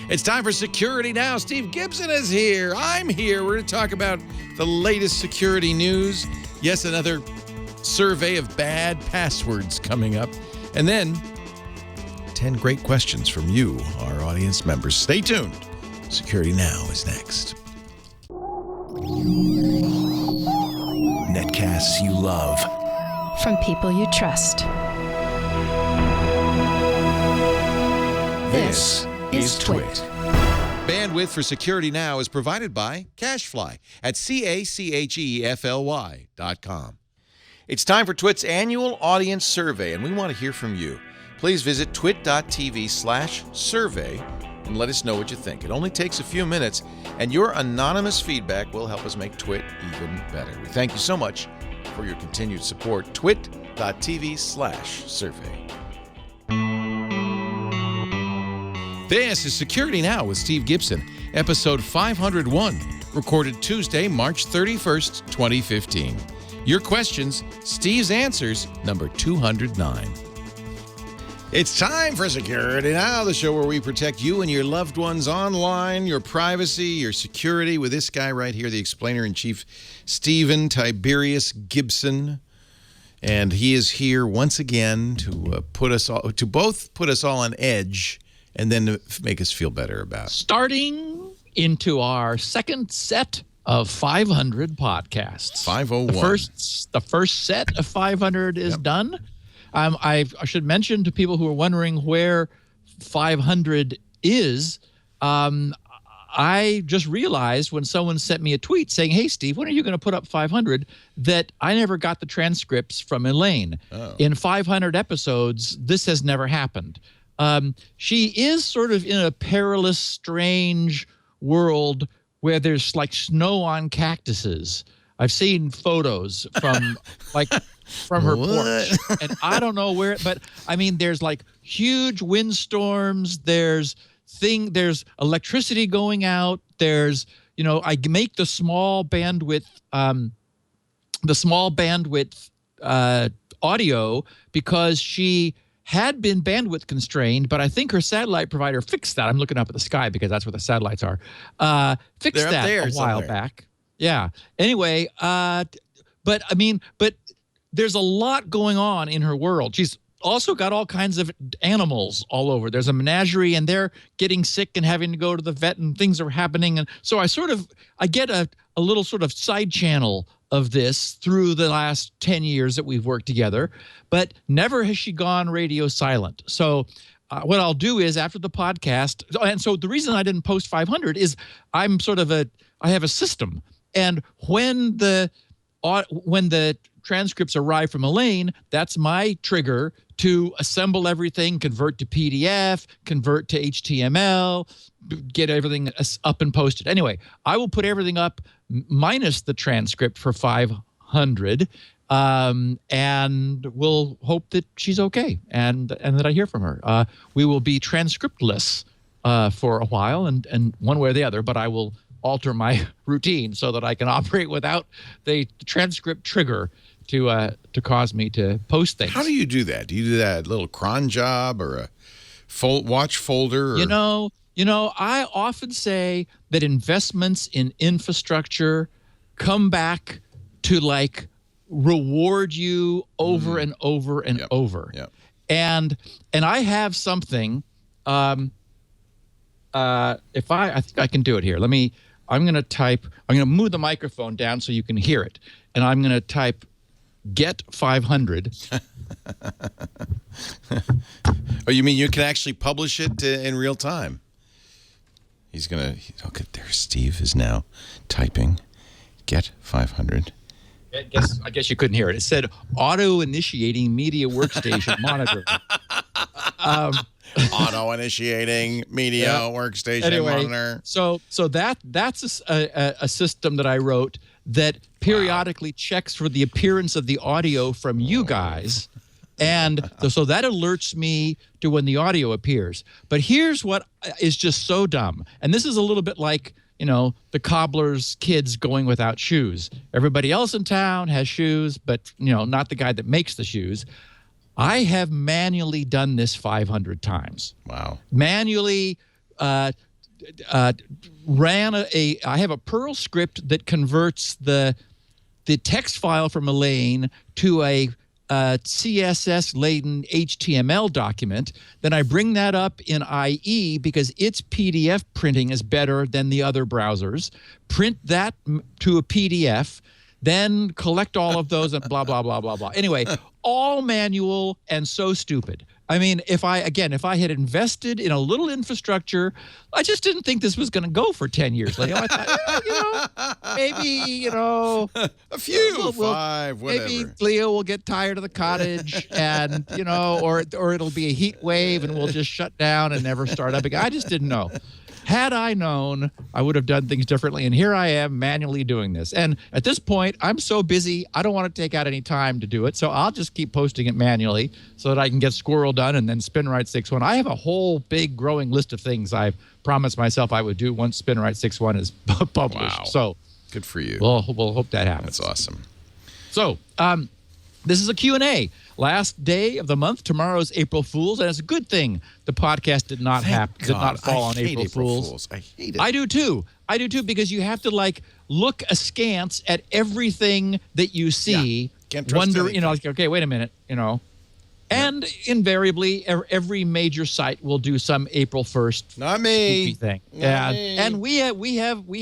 It's time for Security Now. Steve Gibson is here. I'm here. We're going to talk about the latest security news. Yes, another survey of bad passwords coming up. And then 10 great questions from you, our audience members. Stay tuned. Security Now is next. Netcasts you love. From people you trust. This is Twit. Bandwidth for Security Now is provided by CacheFly at CacheFly.com. It's time for Twit's annual audience survey, and we want to hear from you. Please visit twit.tv/survey and let us know what you think. It only takes a few minutes, and your anonymous feedback will help us make Twit even better. We thank you so much for your continued support. twit.tv/survey. This is Security Now with Steve Gibson, episode 501, recorded Tuesday, March 31st, 2015. Your questions, Steve's answers, number 209. It's time for Security Now, the show where we protect you and your loved ones online, your privacy, your security, with this guy right here, the explainer-in-chief, Stephen Tiberius Gibson. And he is here once again to both put us all on edge and then to make us feel better about it. Starting into our second set of 500 podcasts. 501. The first set of 500 is done. I should mention to people who are wondering where 500 is, I just realized when someone sent me a tweet saying, "Hey, Steve, when are you going to put up 500?" that I never got the transcripts from Elaine. Oh. In 500 episodes, this has never happened. She is sort of in a perilous, strange world where there's like snow on cactuses. I've seen photos from from her porch, and I don't know where, but I mean, there's like huge windstorms. There's electricity going out. There's, I make the small bandwidth audio because she had been bandwidth constrained, but I think her satellite provider fixed that. I'm looking up at the sky because that's where the satellites are. Fixed that a while back. Yeah. Anyway, but there's a lot going on in her world. She's also got all kinds of animals all over. There's a menagerie, and they're getting sick and having to go to the vet, and things are happening. And so I get a little sort of side channel of this through the last 10 years that we've worked together, but never has she gone radio silent. So what I'll do is after the podcast, and so the reason I didn't post 500 is I have a system, and when the transcripts arrive from Elaine, that's my trigger to assemble everything, convert to PDF, convert to HTML, get everything up and posted. Anyway, I will put everything up minus the transcript for 500, and we'll hope that she's okay and that I hear from her. We will be transcriptless for a while, and one way or the other, but I will alter my routine so that I can operate without the transcript trigger to cause me to post things. How do you do that? Do you do that little cron job or a watch folder? Or? I often say that investments in infrastructure come back to reward you over and over and over. Yep. And I have something. I think I can do it here. I'm going to move the microphone down so you can hear it. And I'm going to type get 500. Oh, you mean you can actually publish it in real time? Okay, there Steve is now typing get 500. I guess you couldn't hear it. It said auto-initiating media workstation monitor. Auto-initiating media workstation monitor. So that's a system that I wrote that periodically checks for the appearance of the audio from you guys. And so that alerts me to when the audio appears. But here's what is just so dumb. And this is a little bit like, the cobbler's kids going without shoes. Everybody else in town has shoes, but, not the guy that makes the shoes. I have manually done this 500 times. Wow. Manually ran I have a Perl script that converts the text file from Elaine to a CSS-laden HTML document. Then I bring that up in IE because its PDF printing is better than the other browsers. Print that to a PDF, then collect all of those and blah, blah, blah, blah, blah. Anyway, all manual and so stupid. I mean, if I had invested in a little infrastructure, I just didn't think this was going to go for 10 years. Leo. I thought, maybe, a few, five, whatever. Maybe Leo will get tired of the cottage and, or it'll be a heat wave and we'll just shut down and never start up again. I just didn't know. Had I known, I would have done things differently. And here I am manually doing this. And at this point, I'm so busy, I don't want to take out any time to do it. So I'll just keep posting it manually so that I can get Squirrel done and then Spinrite 6.1. I have a whole big growing list of things I've promised myself I would do once Spinrite 6.1 is published. Wow. So good for you. We'll hope that happens. That's awesome. So this is a Q&A. Last day of the month. Tomorrow's April Fool's, and it's a good thing the podcast did not fall on April Fool's. I hate it. I do too because you have to look askance at everything that you see. Yeah. Can't trust anything. Okay, wait a minute, And invariably, every major site will do some April 1st not me thing. Not me. And we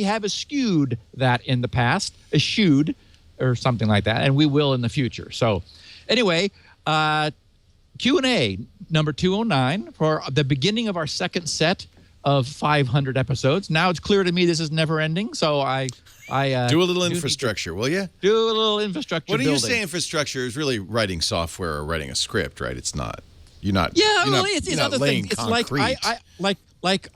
have eschewed that in the past, eschewed or something like that, and we will in the future. So, anyway. Q&A number 209 for the beginning of our second set of 500 episodes. Now it's clear to me this is never ending, so I do a little infrastructure, will you? Do a little infrastructure What do building. you say infrastructure is really writing software or writing a script, right? It's not. You're not. Yeah, you're well, not, it's you're not other laying things. It's concrete.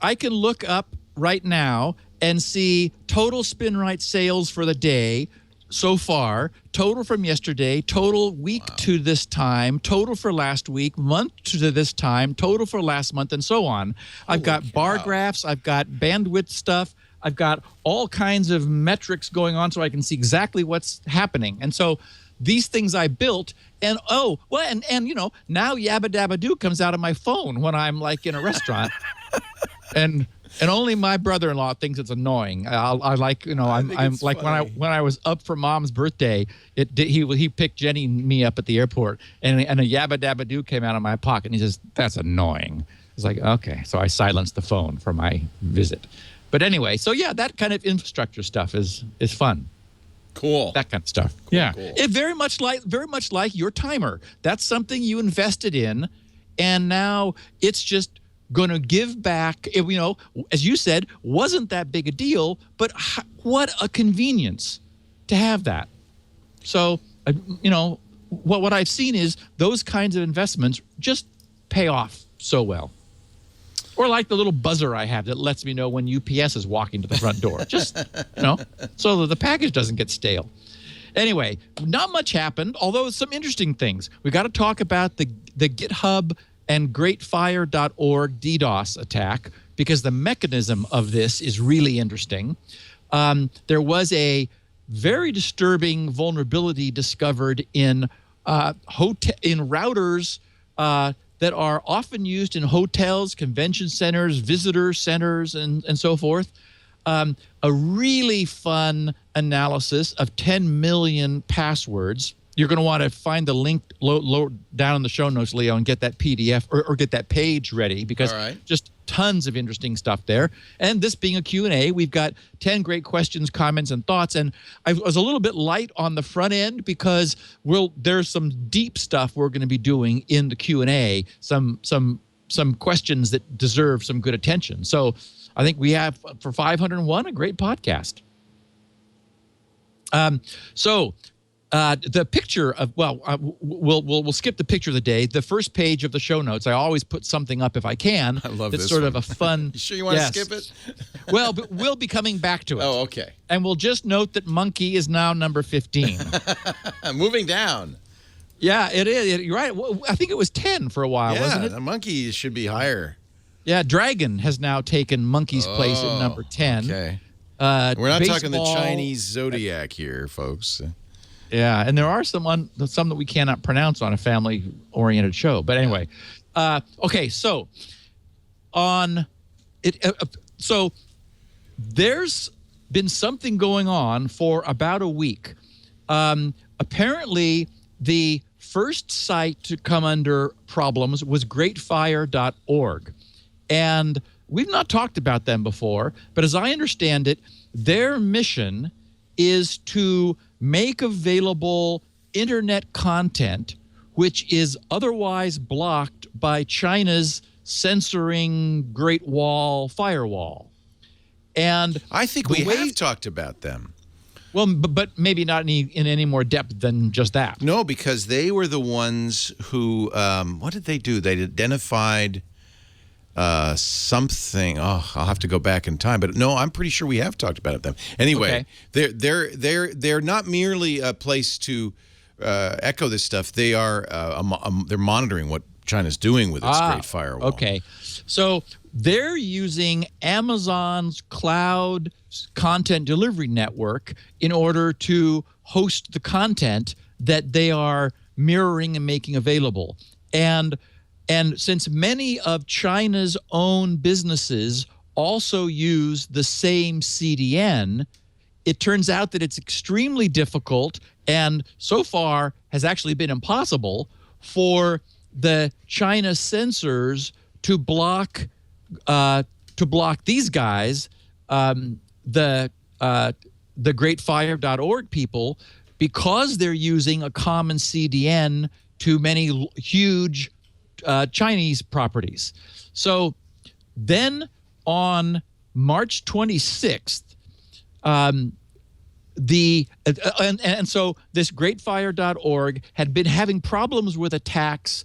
I can look up right now and see total Spinrite sales for the day so far, total from yesterday, total week to this time, total for last week, month to this time, total for last month, and so on. I've got bar graphs, I've got bandwidth stuff, I've got all kinds of metrics going on so I can see exactly what's happening. And so these things I built, and now Yabba Dabba Doo comes out of my phone when I'm in a restaurant. And only my brother-in-law thinks it's annoying. I'm like when I was up for Mom's birthday, he picked Jenny and me up at the airport, and a Yabba Dabba Doo came out of my pocket, and he says, "That's annoying." It's like, okay, so I silenced the phone for my visit. But anyway, so yeah, that kind of infrastructure stuff is fun. Cool. That kind of stuff. Cool, yeah. Cool. It very much like your timer. That's something you invested in, and now it's just going to give back. As you said, wasn't that big a deal, but what a convenience to have that. So, what I've seen is those kinds of investments just pay off so well. Or like the little buzzer I have that lets me know when UPS is walking to the front door. Just, so that the package doesn't get stale. Anyway, not much happened, although some interesting things. We got to talk about the GitHub and greatfire.org DDoS attack, because the mechanism of this is really interesting. There was a very disturbing vulnerability discovered in routers that are often used in hotels, convention centers, visitor centers, and so forth. A really fun analysis of 10 million passwords. You're going to want to find the link low down in the show notes, Leo, and get that PDF or get that page ready, because just tons of interesting stuff there. And this being a Q&A, we've got 10 great questions, comments, and thoughts. And I was a little bit light on the front end because there's some deep stuff we're going to be doing in the Q&A, some questions that deserve some good attention. So I think we have, for 501, a great podcast. The picture of, we'll skip the picture of the day. The first page of the show notes, I always put something up if I can. I love that's this sort one. of a fun. You sure you want to skip it? Well, but we'll be coming back to it. Oh, okay. And we'll just note that monkey is now number 15. Moving down. Yeah, it is. You're right. Well, I think it was 10 for a while, wasn't it? The monkey should be higher. Yeah, dragon has now taken monkey's place at number 10. Okay. We're not talking the baseball- Chinese zodiac here, folks. Yeah, and there are some that we cannot pronounce on a family-oriented show. But anyway, okay, so on it. So there's been something going on for about a week. Apparently, the first site to come under problems was greatfire.org. And we've not talked about them before, but as I understand it, their mission is to make available internet content which is otherwise blocked by China's censoring Great Wall firewall. And I think we have talked about them. Well, but maybe not in any more depth than just that. No, because they were the ones who, what did they do? They identified something. Oh, I'll have to go back in time. But no, I'm pretty sure we have talked about them. Anyway, they're not merely a place to echo this stuff. They are they're monitoring what China's doing with its Great Firewall. Okay, so they're using Amazon's cloud content delivery network in order to host the content that they are mirroring and making available. And since many of China's own businesses also use the same CDN, it turns out that it's extremely difficult and so far has actually been impossible for the China censors to block these guys, the greatfire.org people, because they're using a common CDN to many huge Chinese properties. So then on March 26th, so this greatfire.org had been having problems with attacks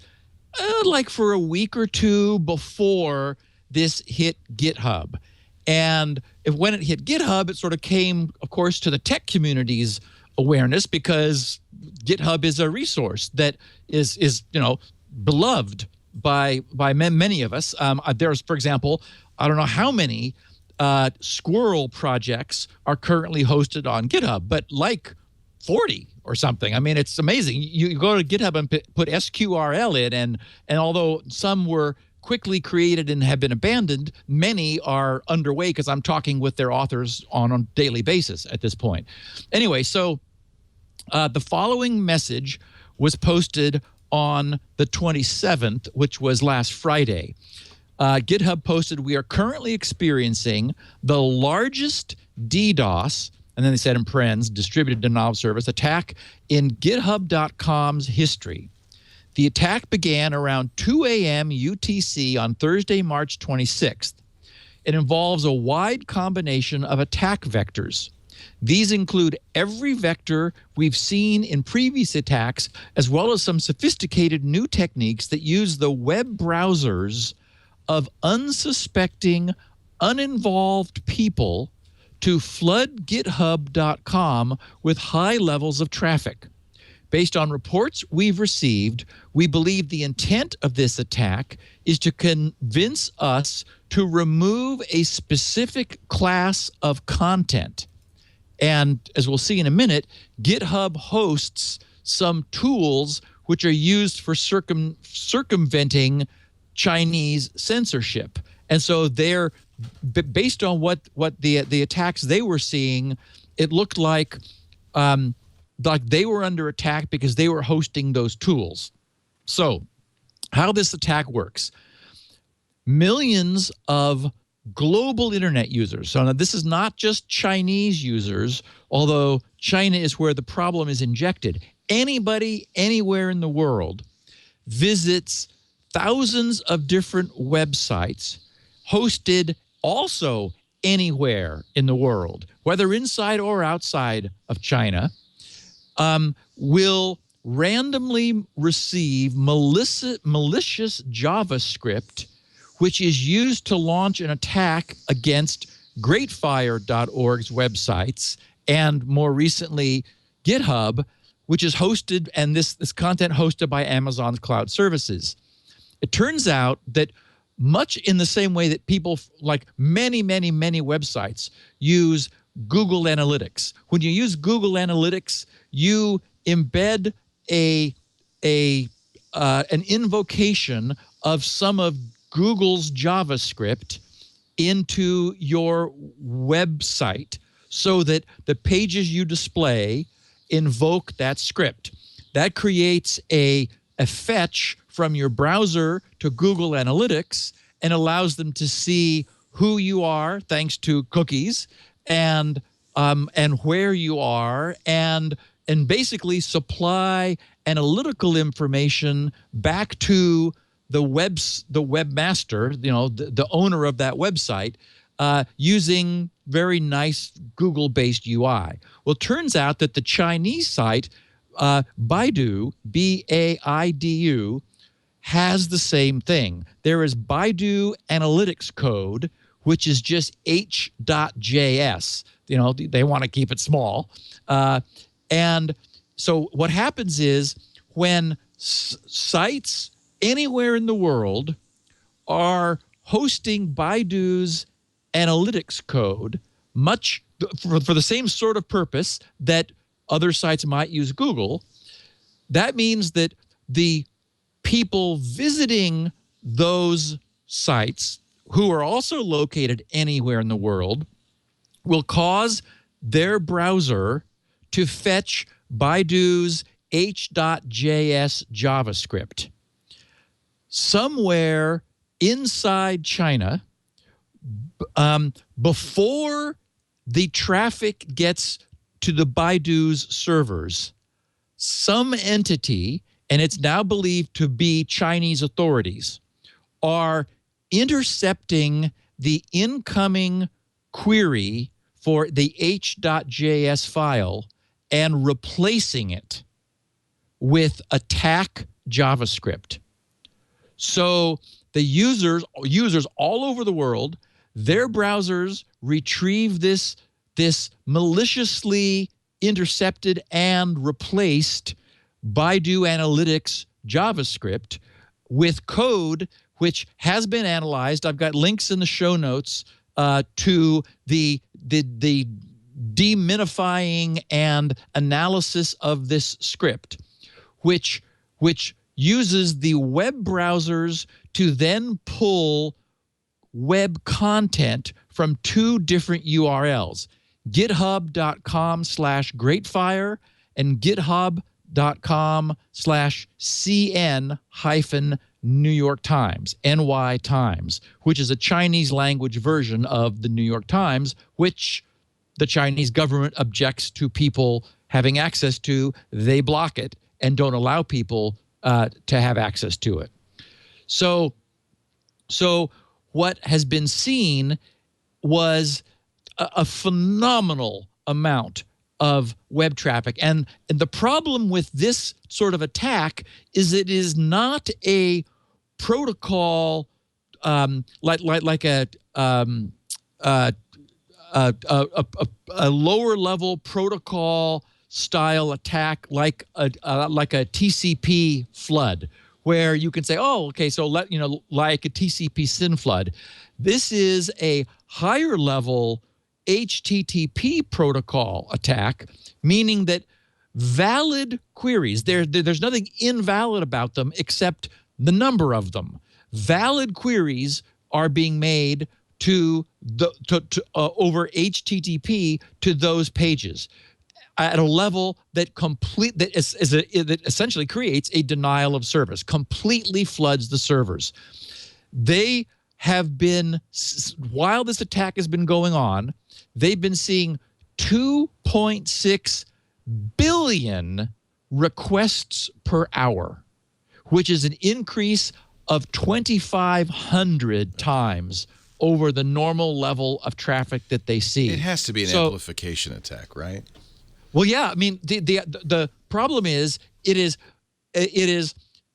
like for a week or two before this hit GitHub. And when it hit GitHub, it sort of came, of course, to the tech community's awareness, because GitHub is a resource that is beloved by many of us. There's, for example, I don't know how many squirrel projects are currently hosted on GitHub, but like 40 or something. I mean, it's amazing. You go to GitHub and put SQRL in, and although some were quickly created and have been abandoned, many are underway because I'm talking with their authors on a daily basis at this point. Anyway, so the following message was posted on the 27th, which was last Friday. GitHub posted, "We are currently experiencing the largest DDoS," and then they said in parens, distributed denial of service, attack in GitHub.com's history. The attack began around 2 a.m. UTC on Thursday, March 26th. It involves a wide combination of attack vectors. These include every vector we've seen in previous attacks, as well as some sophisticated new techniques that use the web browsers of unsuspecting, uninvolved people to flood GitHub.com with high levels of traffic. Based on reports we've received, we believe the intent of this attack is to convince us to remove a specific class of content. And as we'll see in a minute, GitHub hosts some tools which are used for circumventing Chinese censorship. And so they're, based on what the attacks they were seeing, it looked like they were under attack because they were hosting those tools. So how this attack works: millions of global internet users. So now this is not just Chinese users, although China is where the problem is injected. Anybody, anywhere in the world visits thousands of different websites hosted also anywhere in the world, whether inside or outside of China, will randomly receive malicious JavaScript, which is used to launch an attack against greatfire.org's websites, and more recently GitHub, which is hosted, and this content hosted by Amazon's cloud services. It turns out that much in the same way that people, like many websites, use Google Analytics. When you use Google Analytics, you embed an invocation of some of Google's JavaScript into your website so that the pages you display invoke that script. That creates a fetch from your browser to Google Analytics and allows them to see who you are, thanks to cookies, and where you are, and basically supply analytical information back to the webmaster, the owner of that website, using very nice Google-based UI. Well, it turns out that the Chinese site, Baidu, B-A-I-D-U, has the same thing. There is Baidu Analytics code, which is just h.js. They want to keep it small. And so what happens is when sites anywhere in the world are hosting Baidu's analytics code, much for the same sort of purpose that other sites might use Google, that means that the people visiting those sites, who are also located anywhere in the world, will cause their browser to fetch Baidu's h.js JavaScript. Somewhere inside China, before the traffic gets to the Baidu's servers, some entity, and it's now believed to be Chinese authorities, are intercepting the incoming query for the h.js file and replacing it with attack JavaScript. So the users all over the world, their browsers retrieve this maliciously intercepted and replaced Baidu Analytics JavaScript with code which has been analyzed. I've got links in the show notes to the deminifying and analysis of this script, which uses the web browsers to then pull web content from two different URLs, github.com/greatfire and github.com/CN-New York Times, NY Times, which is a Chinese language version of the New York Times, which the Chinese government objects to people having access to. They block it and don't allow people to have access to it. So what has been seen was a phenomenal amount of web traffic. And the problem with this sort of attack is it is not a protocol like a lower level protocol style attack like a TCP flood, where you can say, oh, okay, so like a TCP SYN flood. This is a higher level HTTP protocol attack, meaning that valid queries, there's nothing invalid about them except the number of them. Valid queries are being made over HTTP to those pages at a level that essentially creates a denial of service, completely floods the servers. They have been, while this attack has been going on, they've been seeing 2.6 billion requests per hour, which is an increase of 2,500 times over the normal level of traffic that they see. It has to be an amplification attack, right? Well, yeah. I mean, the problem is it is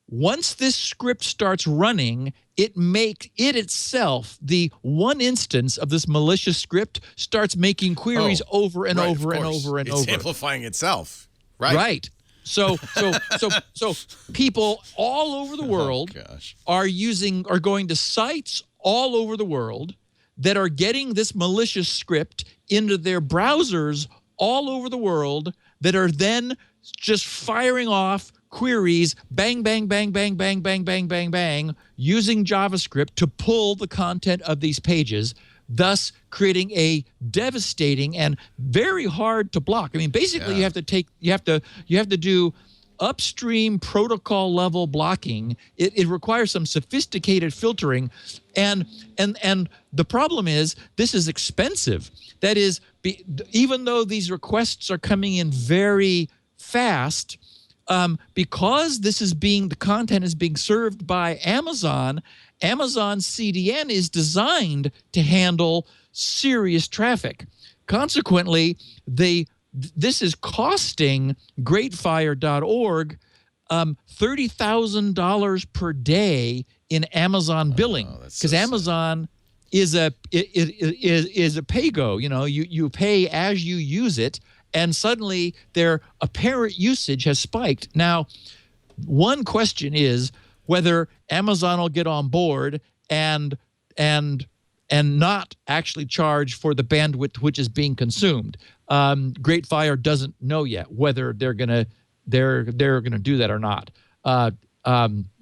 once this script starts running, it itself, the one instance of this malicious script, starts making queries over and over and over and over. It's amplifying itself, right? Right. So people all over the world are going to sites all over the world that are getting this malicious script into their browsers all over the world that are then just firing off queries, bang, bang, bang, bang, bang, bang, bang, bang, bang, using JavaScript to pull the content of these pages thus creating a devastating and very hard to block. I mean, basically, you have to do upstream protocol level blocking. It requires some sophisticated filtering, and the problem is this is expensive. That is, even though these requests are coming in very fast, because the content is being served by Amazon. Amazon's CDN is designed to handle serious traffic. Consequently, this is costing GreatFire.org $30,000 per day in Amazon billing, because Amazon is a pay-go. You pay as you use it, and suddenly their apparent usage has spiked. Now, one question is whether Amazon will get on board and not actually charge for the bandwidth which is being consumed. GreatFire doesn't know yet whether they're gonna do that or not. But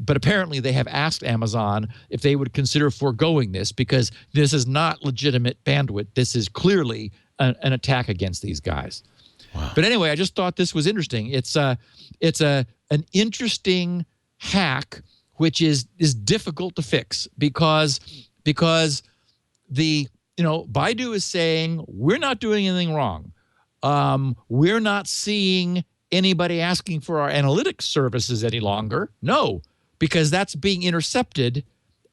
apparently they have asked Amazon if they would consider foregoing this, because this is not legitimate bandwidth. This is clearly an attack against these guys. Wow. But anyway, I just thought this was interesting. It's an interesting hack which is difficult to fix because Baidu is saying we're not doing anything wrong. We're not seeing anybody asking for our analytics services any longer. No, because that's being intercepted,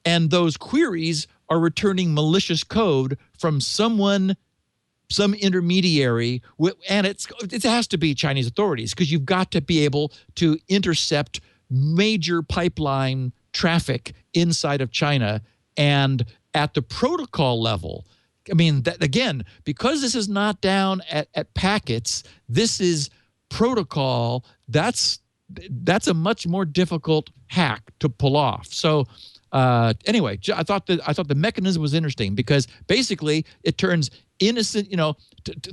and those queries are returning malicious code from some intermediary, and it has to be Chinese authorities, because you've got to be able to intercept major pipeline traffic inside of China. And at the protocol level, I mean, again, because this is not down at packets, this is protocol. That's a much more difficult hack to pull off. So anyway, I thought the mechanism was interesting, because basically it turns innocent,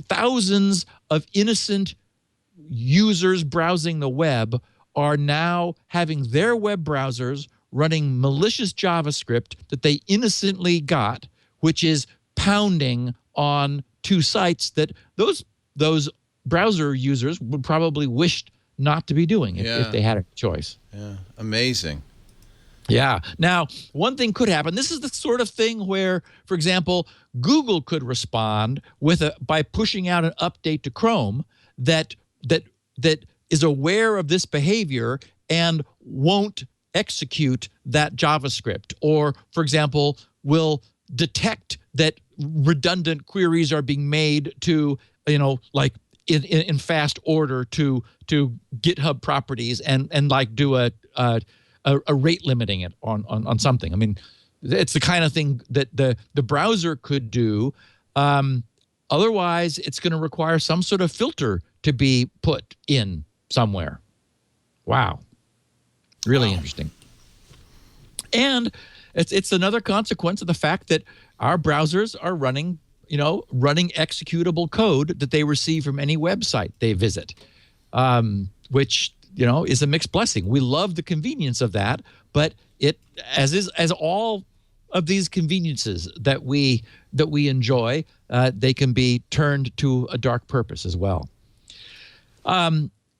thousands of innocent users browsing the web are now having their web browsers running malicious JavaScript that they innocently got, which is pounding on two sites that those browser users would probably wish not to be doing if they had a choice. Yeah, amazing. Yeah. Now, one thing could happen. This is the sort of thing where, for example, Google could respond by pushing out an update to Chrome that is aware of this behavior and won't execute that JavaScript, or, for example, will detect that redundant queries are being made to, like in fast order to GitHub properties and like do a rate limiting it on something. I mean, it's the kind of thing that the browser could do. Otherwise, it's going to require some sort of filter to be put in somewhere. Wow. Really interesting. And it's another consequence of the fact that our browsers are running executable code that they receive from any website they visit, which, is a mixed blessing. We love the convenience of that, but as all of these conveniences that we enjoy, they can be turned to a dark purpose as well.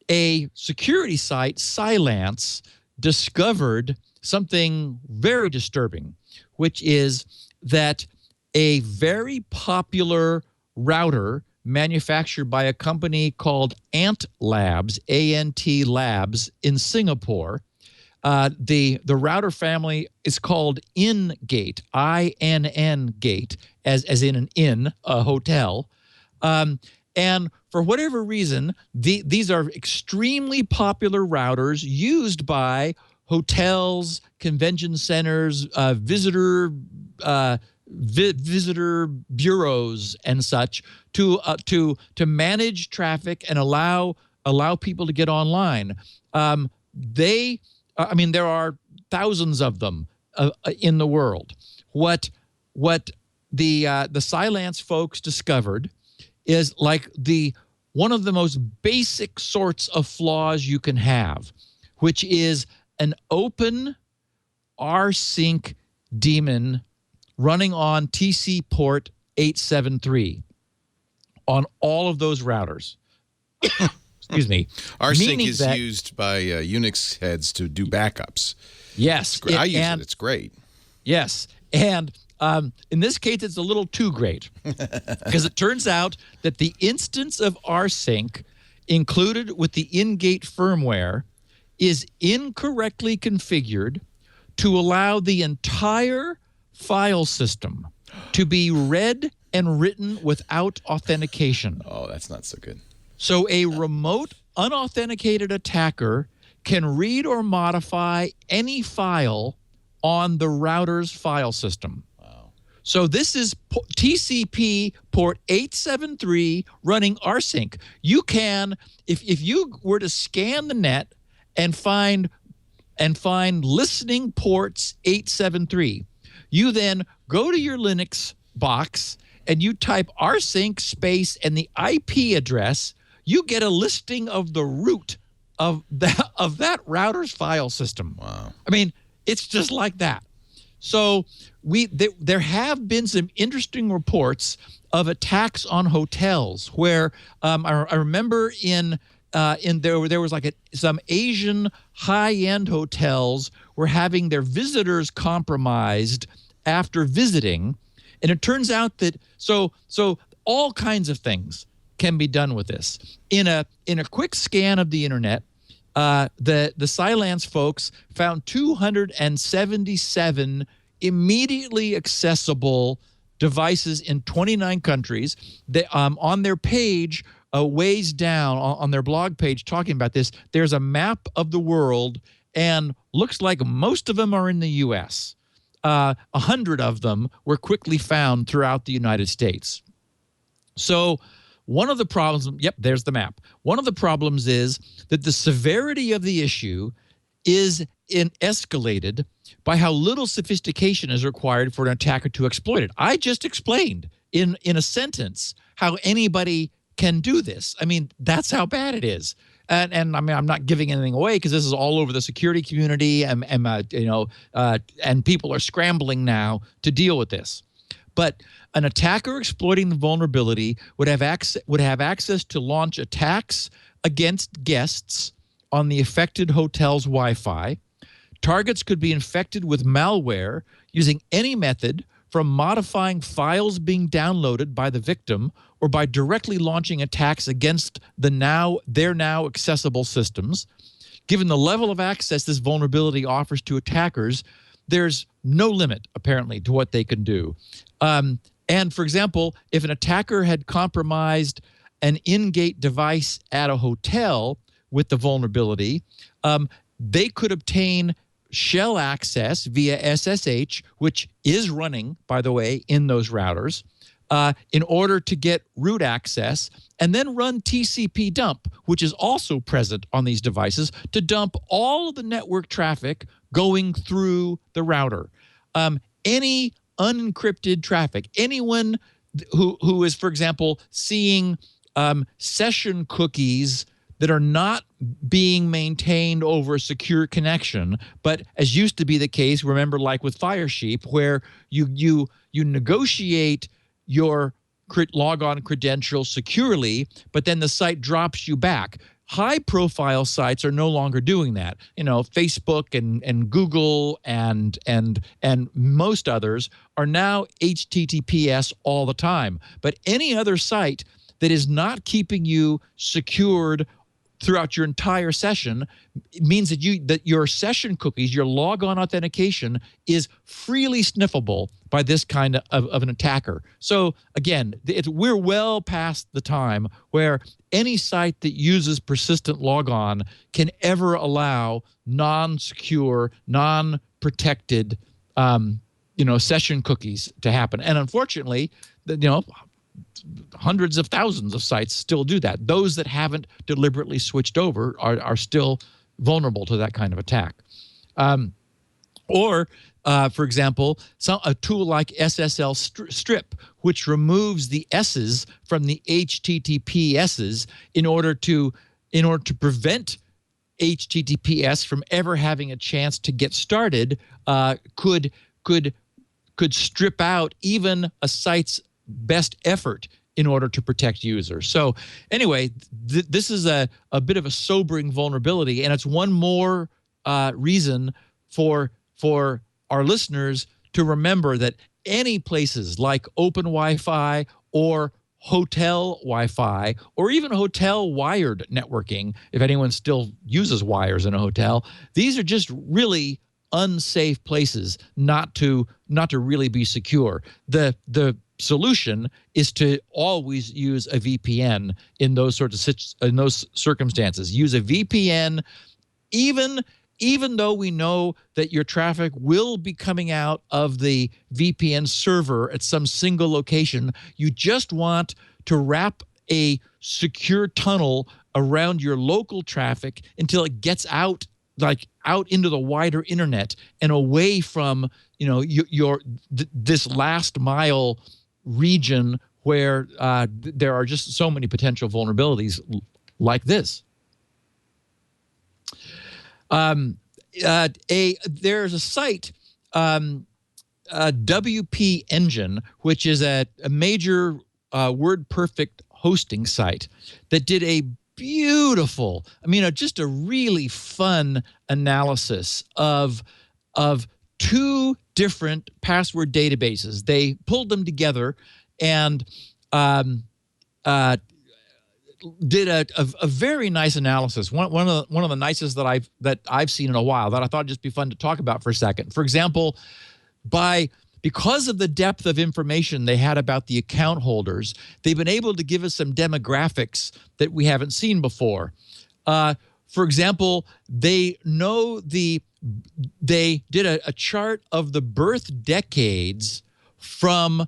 A security site, Cylance, discovered something very disturbing, which is that a very popular router manufactured by a company called Ant Labs, A-N-T Labs, in Singapore. The router family is called InGate, I-N-N Gate, as in an inn, a hotel. And for whatever reason, these are extremely popular routers used by hotels, convention centers, visitor bureaus and such to manage traffic and allow people to get online. There are thousands of them in the world. What the Cylance folks discovered is like one of the most basic sorts of flaws you can have, which is an open rsync daemon running on TC port 873 on all of those routers. Excuse me. rsync is used by Unix heads to do backups. Yes. I use it. It's great. Yes. And in this case, it's a little too great because it turns out that the instance of rsync included with the in-gate firmware is incorrectly configured to allow the entire file system to be read and written without authentication. Oh, that's not so good. So a remote, unauthenticated attacker can read or modify any file on the router's file system. Wow. So this is TCP port 873 running rsync. You can, if you were to scan the net and find listening ports 873, you then go to your Linux box and you type rsync space and the IP address, you get a listing of the root of that router's file system. Wow. I mean, it's just like that. So there have been some interesting reports of attacks on hotels where I remember there was like some Asian high-end hotels were having their visitors compromised after visiting, and it turns out that so all kinds of things can be done with this. In a quick scan of the internet, the Cylance folks found 277 immediately accessible devices in 29 countries. They, on their page, ways down on their blog page talking about this, there's a map of the world, and looks like most of them are in the U.S. 100 of them were quickly found throughout the United States. So one of the problems, yep, there's the map. One of the problems is that the severity of the issue is escalated by how little sophistication is required for an attacker to exploit it. I just explained in a sentence how anybody can do this. I mean, that's how bad it is. And I mean, I'm not giving anything away because this is all over the security community, and people are scrambling now to deal with this. But an attacker exploiting the vulnerability would have access to launch attacks against guests on the affected hotel's Wi-Fi. Targets could be infected with malware using any method from modifying files being downloaded by the victim or by directly launching attacks against their now accessible systems. Given the level of access this vulnerability offers to attackers, there's no limit, apparently, to what they can do. And, for example, if an attacker had compromised an in-gate device at a hotel with the vulnerability, they could obtain shell access via SSH, which is running, by the way, in those routers, in order to get root access, and then run TCP dump, which is also present on these devices, to dump all of the network traffic going through the router. Any unencrypted traffic, anyone who is, for example, seeing session cookies that are not being maintained over a secure connection, but as used to be the case, remember, like with Firesheep, where you negotiate your logon credentials securely, but then the site drops you back. High-profile sites are no longer doing that. Facebook and Google and most others are now HTTPS all the time. But any other site that is not keeping you secured throughout your entire session means that your session cookies, your logon authentication, is freely sniffable by this kind of an attacker. So again, we're well past the time where any site that uses persistent logon can ever allow non-secure, non-protected, session cookies to happen. And unfortunately, hundreds of thousands of sites still do that. Those that haven't deliberately switched over are still vulnerable to that kind of attack. For example, a tool like SSL strip, which removes the S's from the HTTPS's in order to prevent HTTPS from ever having a chance to get started, could could strip out even a site's best effort in order to protect users. So anyway, this is a bit of a sobering vulnerability, and it's one more reason for our listeners to remember that any places like open Wi-Fi or hotel Wi-Fi or even hotel wired networking, if anyone still uses wires in a hotel, these are just really unsafe places not to really be secure. The solution is to always use a VPN in those sorts of circumstances. Use a VPN, even though we know that your traffic will be coming out of the VPN server at some single location. You just want to wrap a secure tunnel around your local traffic until it gets out into the wider internet and away from, this last mile region where there are just so many potential vulnerabilities like this. There's a site, WP Engine, which is a major WordPerfect hosting site that did a beautiful, just a really fun analysis of two different password databases. They pulled them together and did a very nice analysis. One of the nicest that I've seen in a while, that I thought would just be fun to talk about for a second. For example, because of the depth of information they had about the account holders, they've been able to give us some demographics that we haven't seen before. For example, they did a chart of the birth decades of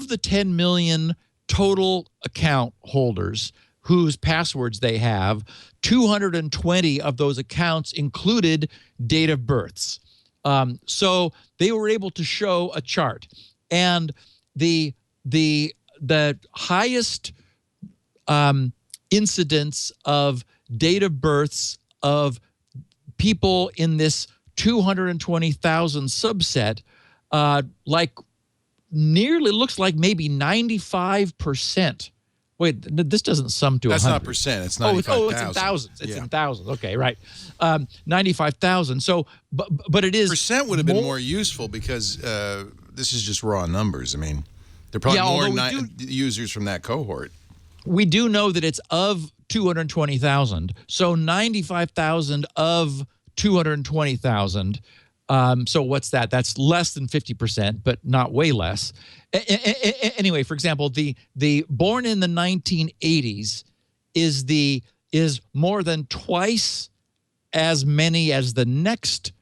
the 10 million total account holders whose passwords they have, 220 of those accounts included date of births. So they were able to show a chart, and the highest incidence of date of births of people in this 220,000 subset, nearly looks like maybe 95%. Wait, this doesn't sum to 100. That's not percent. It's 95,000. Oh, it's in thousands. It's in thousands. Okay, right. 95,000. So, but it is percent would have been more useful because this is just raw numbers. There are probably more users from that cohort. We do know that it's of 220,000. So 95,000 of 220,000. So what's that? That's less than 50%, but not way less. Anyway, for example, the born in the 1980s is more than twice as many as the next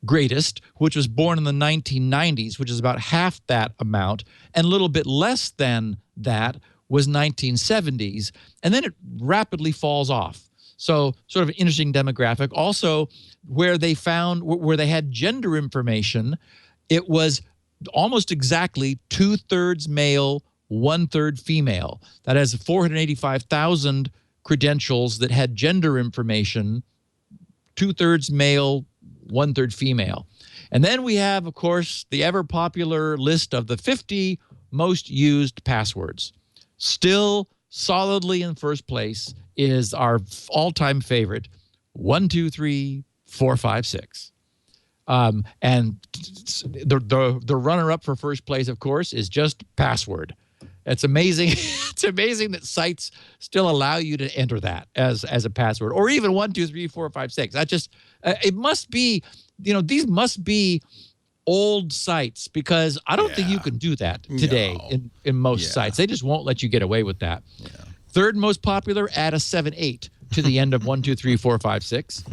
greatest, which was born in the 1990s, which is about half that amount, and a little bit less than that was 1970s, and then it rapidly falls off. So sort of an interesting demographic. Also, where they had gender information, it was almost exactly 2/3 male, 1/3 female. That has 485,000 credentials that had gender information, 2/3 male, 1/3 female. And then we have, of course, the ever popular list of the 50 most used passwords. Still solidly in first place is our all-time favorite, 1, 2, 3, 4, 5, 6. And the runner-up for first place, of course, is just password. It's amazing. It's amazing that sites still allow you to enter that as a password, or even 1, 2, 3, 4, 5, 6. That just it must be, these must be old sites, because I don't think you can do that today in most sites. They just won't let you get away with that. Yeah. Third most popular, add a 7, 8 to the end of 1, 2, 3, 4, 5, 6.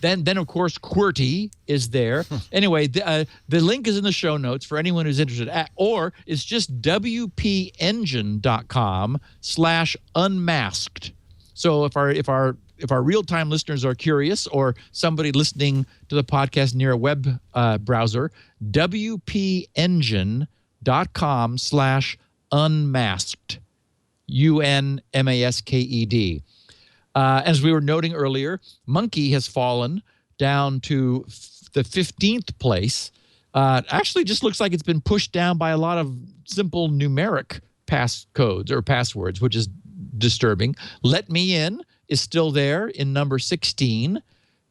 Then of course QWERTY is there. Anyway, the link is in the show notes for anyone who's interested. Or it's just wpengine.com/unmasked. So if our real-time listeners are curious, or somebody listening to the podcast near a web browser, wpengine.com/unmasked. UNMASKED. As we were noting earlier, Monkey has fallen down to the 15th place Actually just looks like it's been pushed down by a lot of simple numeric passcodes or passwords, which is disturbing. Let me in is still there in number 16.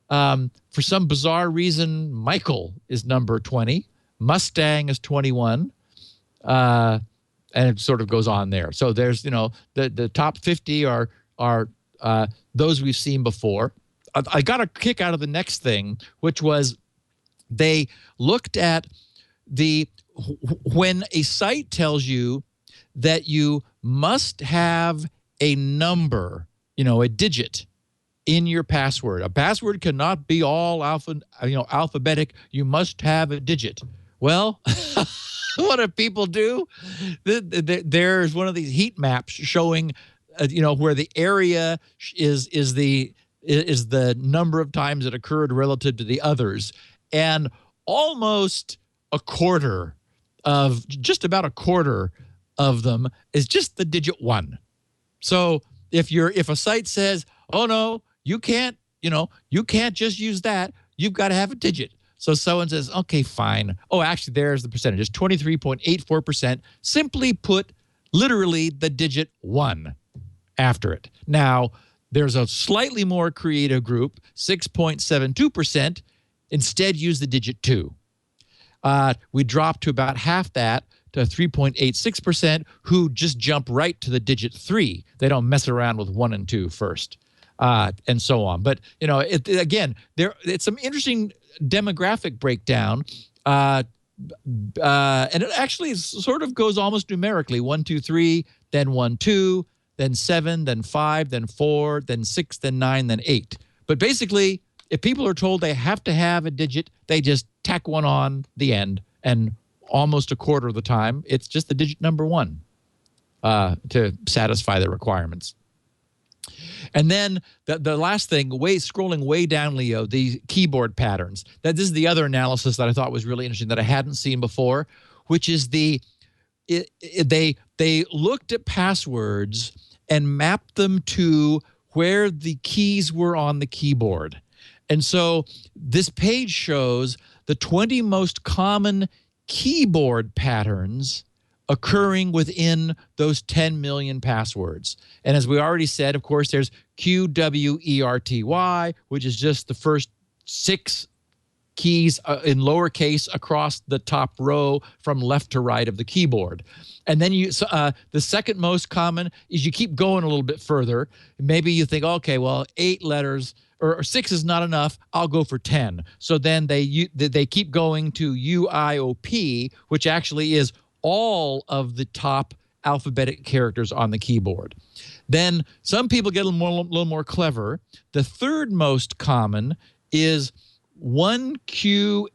For some bizarre reason, Michael is number 20. Mustang is 21. And it sort of goes on there. So there's, the top 50 are those we've seen before. I got a kick out of the next thing, which was they looked at when a site tells you that you must have a number, a digit in your password. A password cannot be all alphabetic. You must have a digit. Well, what do people do? There's one of these heat maps showing, where the area is the number of times it occurred relative to the others, and almost just about a quarter of them is just the digit 1. So if a site says, "Oh no, you can't just use that. You've got to have a digit." So someone says, "Okay, fine." Oh, actually, there's the percentage. It's 23.84%. Simply put, literally the digit 1 after it. Now, there's a slightly more creative group, 6.72%, instead use the digit 2. We dropped to about half that, to 3.86%, who just jump right to the digit 3. They don't mess around with 1 and 2 first, and so on. But, it's some interesting demographic breakdown, and it actually sort of goes almost numerically: 1, 2, 3, then 1, 2, then 7, then 5, then 4, then 6, then 9, then 8. But basically, if people are told they have to have a digit, they just tack 1 on the end, and almost a quarter of the time, it's just the digit number 1 to satisfy the requirements. And then the last thing, scrolling way down, Leo, the keyboard patterns. This is the other analysis that I thought was really interesting that I hadn't seen before, which is they looked at passwords and mapped them to where the keys were on the keyboard. And so this page shows the 20 most common keyboard patterns occurring within those 10 million passwords. And as we already said, of course, there's QWERTY, which is just the first 6 keys in lowercase across the top row from left to right of the keyboard. And then the second most common is you keep going a little bit further. Maybe you think, okay, well, 8 letters or 6 is not enough. I'll go for 10. So then they keep going to UIOP, which actually is all of the top alphabetic characters on the keyboard. Then some people get a little more clever. The third most common is 1QAZ.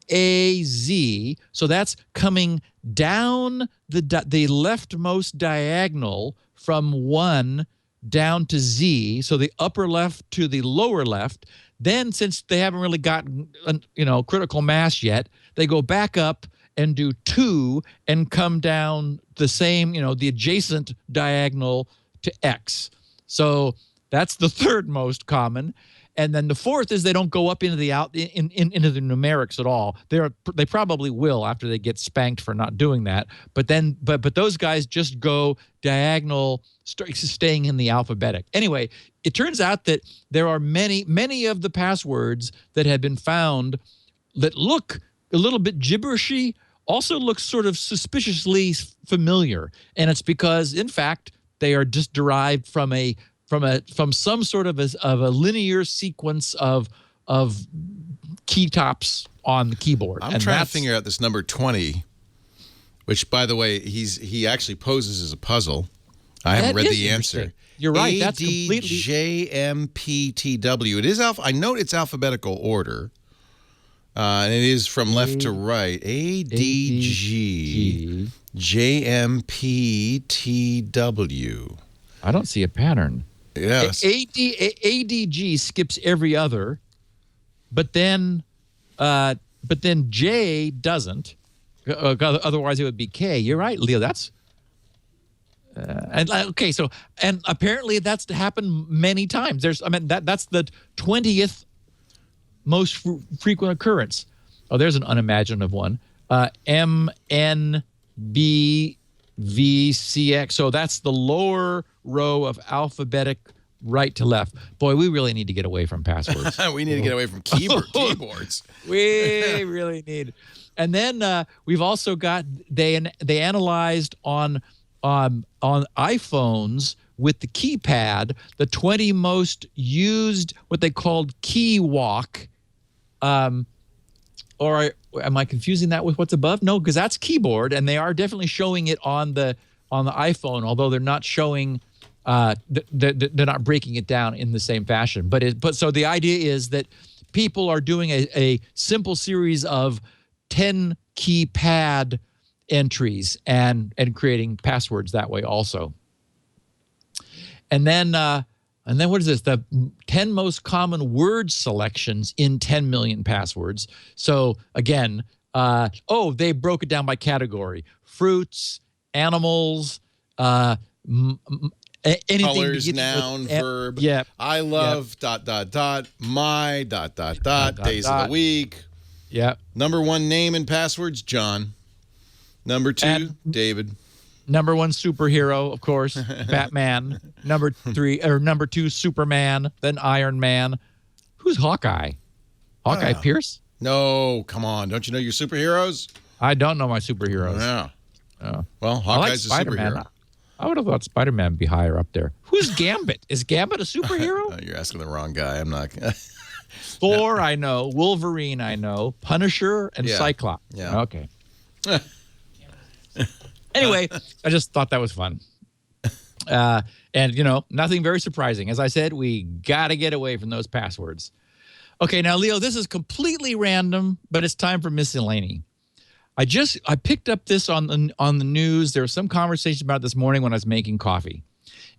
So that's coming down the leftmost diagonal from 1 down to Z, so the upper left to the lower left. Then, since they haven't really gotten critical mass yet, they go back up and do 2 and come down the same, the adjacent diagonal to X. So that's the third most common. And then the fourth is they don't go up into the into the numerics at all. They probably will after they get spanked for not doing that. But those guys just go diagonal, staying in the alphabetic. Anyway, it turns out that there are many of the passwords that have been found that look a little bit gibberishy, also look sort of suspiciously familiar, and it's because in fact they are just derived from some sort of a linear sequence of key tops on the keyboard. I'm trying to figure out this number 20, which, by the way, he actually poses as a puzzle. I haven't read the answer. You're right. That's completely ADJMPTW. It is I note it's alphabetical order, and it is from left to right. ADGJMPTW. I don't see a pattern. Yes. ADG skips every other, but then J doesn't. Otherwise, it would be K. You're right, Leo. That's okay. So, and apparently that's happened many times. That's the 20th most frequent occurrence. Oh, there's an unimaginative one. MNBVCX. So that's the lower row of alphabetic right to left. Boy, we really need to get away from passwords. We need to get away from keyboards. We really need. And then we've also got they analyzed on iPhones with the keypad the 20 most used what they called key walk. Or am I confusing that with what's above? No, because that's keyboard, and they are definitely showing it on the iPhone, although they're not showing. They're not breaking it down in the same fashion. But so the idea is that people are doing a simple series of 10 keypad entries and creating passwords that way also. And then what is this? The 10 most common word selections in 10 million passwords. So again, they broke it down by category: fruits, animals, anything. Colors, noun, verb. Yeah. I love ... my ... days of the week. Yeah. Number 1 name and passwords, John. Number 2, David. Number 1 superhero, of course, Batman. Number 2, Superman. Then Iron Man. Who's Hawkeye? Hawkeye Pierce? No, come on. Don't you know your superheroes? I don't know my superheroes. Yeah. Well, Hawkeye's a superhero. I would have thought Spider-Man would be higher up there. Who's Gambit? Is Gambit a superhero? You're asking the wrong guy. I'm not. Thor, I know. Wolverine, I know. Punisher and Cyclops. Yeah. Okay. Anyway, I just thought that was fun. And, nothing very surprising. As I said, we got to get away from those passwords. Okay, now, Leo, this is completely random, but it's time for Miscellany. I picked up this on the news. There was some conversation about it this morning when I was making coffee.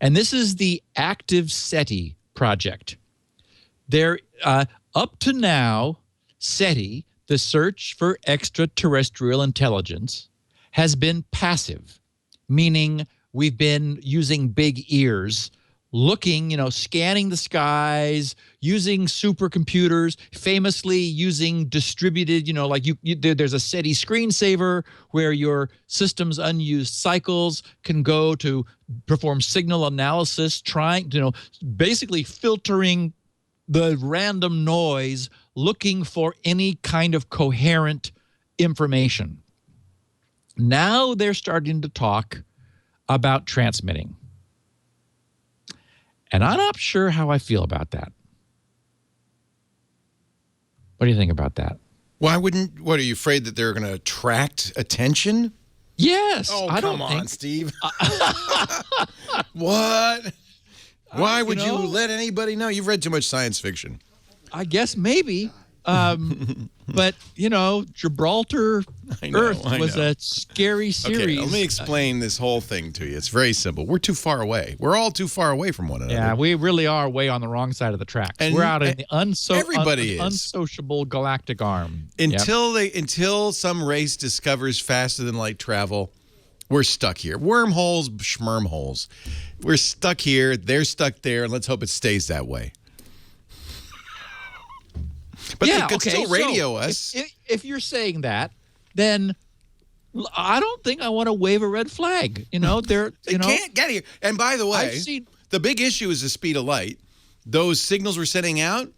And this is the Active SETI project. There, up to now, SETI, the search for extraterrestrial intelligence, has been passive, meaning we've been using big ears, looking, scanning the skies, using supercomputers, famously using distributed, there's a SETI screensaver where your system's unused cycles can go to perform signal analysis, basically filtering the random noise, looking for any kind of coherent information. Now they're starting to talk about transmitting. And I'm not sure how I feel about that. What do you think about that? What are you afraid that they're going to attract attention? Yes. Oh, come on, Steve. What? Why would you let anybody know? You've read too much science fiction. I guess maybe. But, Gibraltar Earth was a scary series. Okay, let me explain this whole thing to you. It's very simple. We're too far away. We're all too far away from one another. Yeah, we really are way on the wrong side of the tracks. And we're out in the everybody is unsociable galactic arm. Until some race discovers faster than light travel, we're stuck here. Wormholes, schmermholes. We're stuck here. They're stuck there, and let's hope it stays that way. But they could still radio us. If you're saying that, then I don't think I want to wave a red flag. They can't get here. And by the way, the big issue is the speed of light. Those signals we're sending out,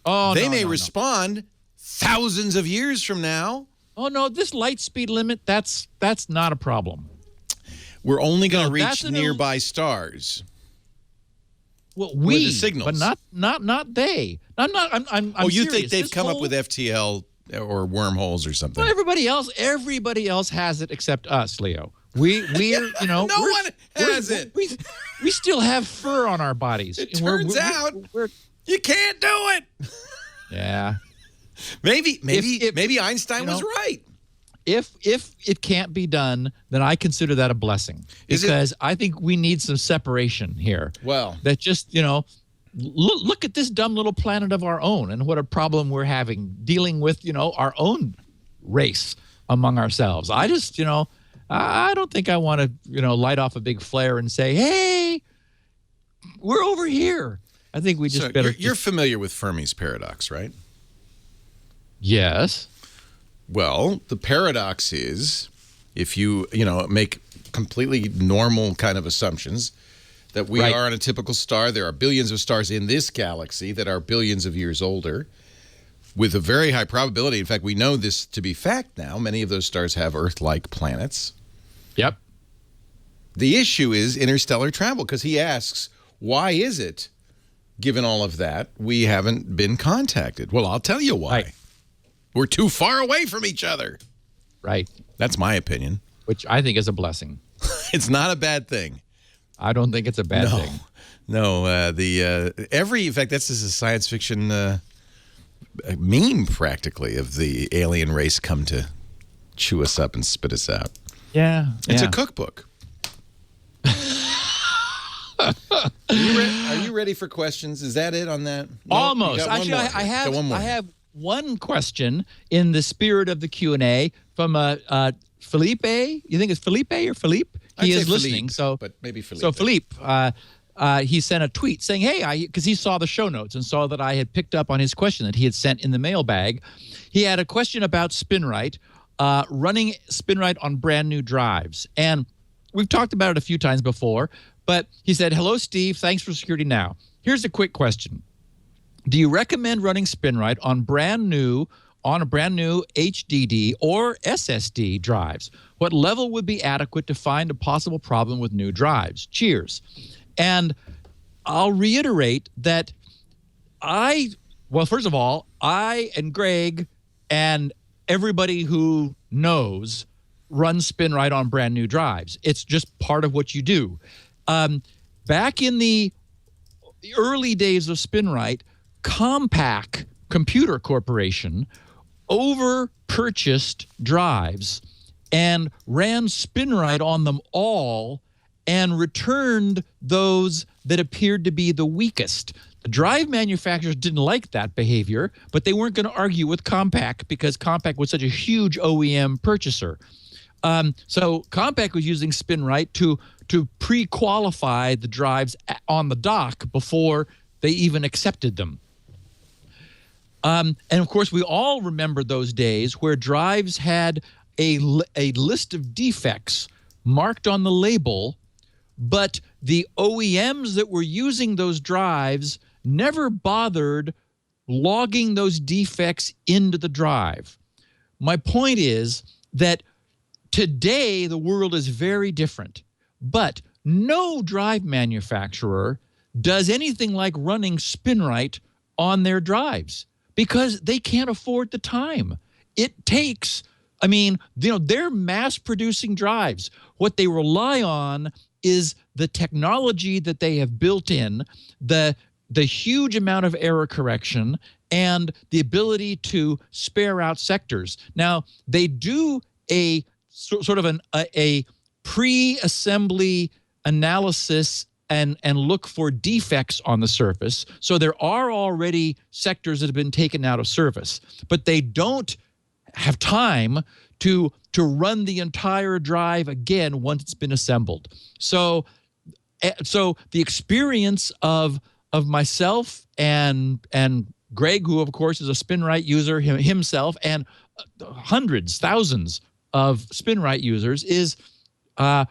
they may respond thousands of years from now. Oh, no, this light speed limit, that's not a problem. We're only going to reach nearby stars. Well, the signals, but not they. I'm you serious. Think they've come up with FTL or wormholes or something? Well, everybody else has it except us, Leo. We're no one has it. We still have fur on our bodies. It turns out you can't do it. Yeah. Maybe Einstein was right. If it can't be done, then I consider that a blessing because I think we need some separation here. Well, that just look at this dumb little planet of our own and what a problem we're having dealing with our own race among ourselves. I just I don't think I want to light off a big flare and say, hey, we're over here. I think we just better. You're familiar with Fermi's paradox, right? Yes. Well, the paradox is, if you make completely normal kind of assumptions that we are on a typical star, there are billions of stars in this galaxy that are billions of years older, with a very high probability. In fact, we know this to be fact now. Many of those stars have Earth-like planets. Yep. The issue is interstellar travel, because he asks, why is it, given all of that, we haven't been contacted? Well, I'll tell you why. Right. We're too far away from each other. Right. That's my opinion. Which I think is a blessing. It's not a bad thing. I don't think it's a bad thing. No. In fact, that's just a science fiction meme, practically, of the alien race come to chew us up and spit us out. Yeah. It's a cookbook. Are you ready for questions? Is that it on that? No, almost. Actually, I have one question in the spirit of the Q&A from Felipe. You think it's Felipe or Philippe? He is listening. But maybe Felipe. So Philippe, he sent a tweet saying, hey, because he saw the show notes and saw that I had picked up on his question that he had sent in the mailbag. He had a question about Spinrite, running Spinrite on brand new drives. And we've talked about it a few times before, but he said, hello, Steve. Thanks for Security Now. Here's a quick question. Do you recommend running Spinrite on a brand new HDD or SSD drives? What level would be adequate to find a possible problem with new drives? Cheers. And I'll reiterate that first of all, I and Greg and everybody who knows run Spinrite on brand new drives. It's just part of what you do. Back in the early days of Spinrite, Compaq Computer Corporation over-purchased drives and ran Spinrite on them all and returned those that appeared to be the weakest. The drive manufacturers didn't like that behavior, but they weren't going to argue with Compaq because Compaq was such a huge OEM purchaser. So Compaq was using Spinrite to pre-qualify the drives on the dock before they even accepted them. And of course, we all remember those days where drives had a list of defects marked on the label, but the OEMs that were using those drives never bothered logging those defects into the drive. My point is that today the world is very different, but no drive manufacturer does anything like running Spinrite on their drives because they can't afford the time. It takes, they're mass producing drives. What they rely on is the technology that they have built in, the huge amount of error correction, and the ability to spare out sectors. Now, they do a sort of a pre-assembly analysis and look for defects on the surface. So there are already sectors that have been taken out of service, but they don't have time to run the entire drive again once it's been assembled. So the experience of myself and Greg, who of course is a Spinrite user himself, and hundreds, thousands of Spinrite users is have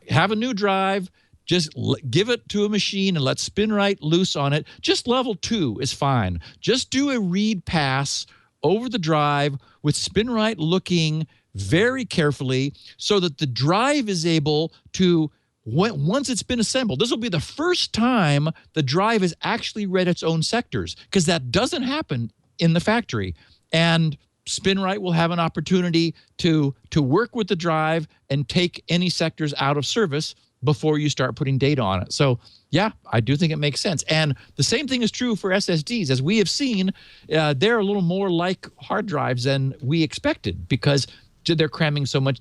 a new drive, just give it to a machine and let Spinrite loose on it. Just level 2 is fine. Just do a read pass over the drive with Spinrite looking very carefully so that the drive is able to, once it's been assembled, this will be the first time the drive has actually read its own sectors, because that doesn't happen in the factory. And Spinrite will have an opportunity to work with the drive and take any sectors out of service before you start putting data on it. So yeah, I do think it makes sense. And the same thing is true for SSDs. As we have seen, they're a little more like hard drives than we expected because they're cramming so much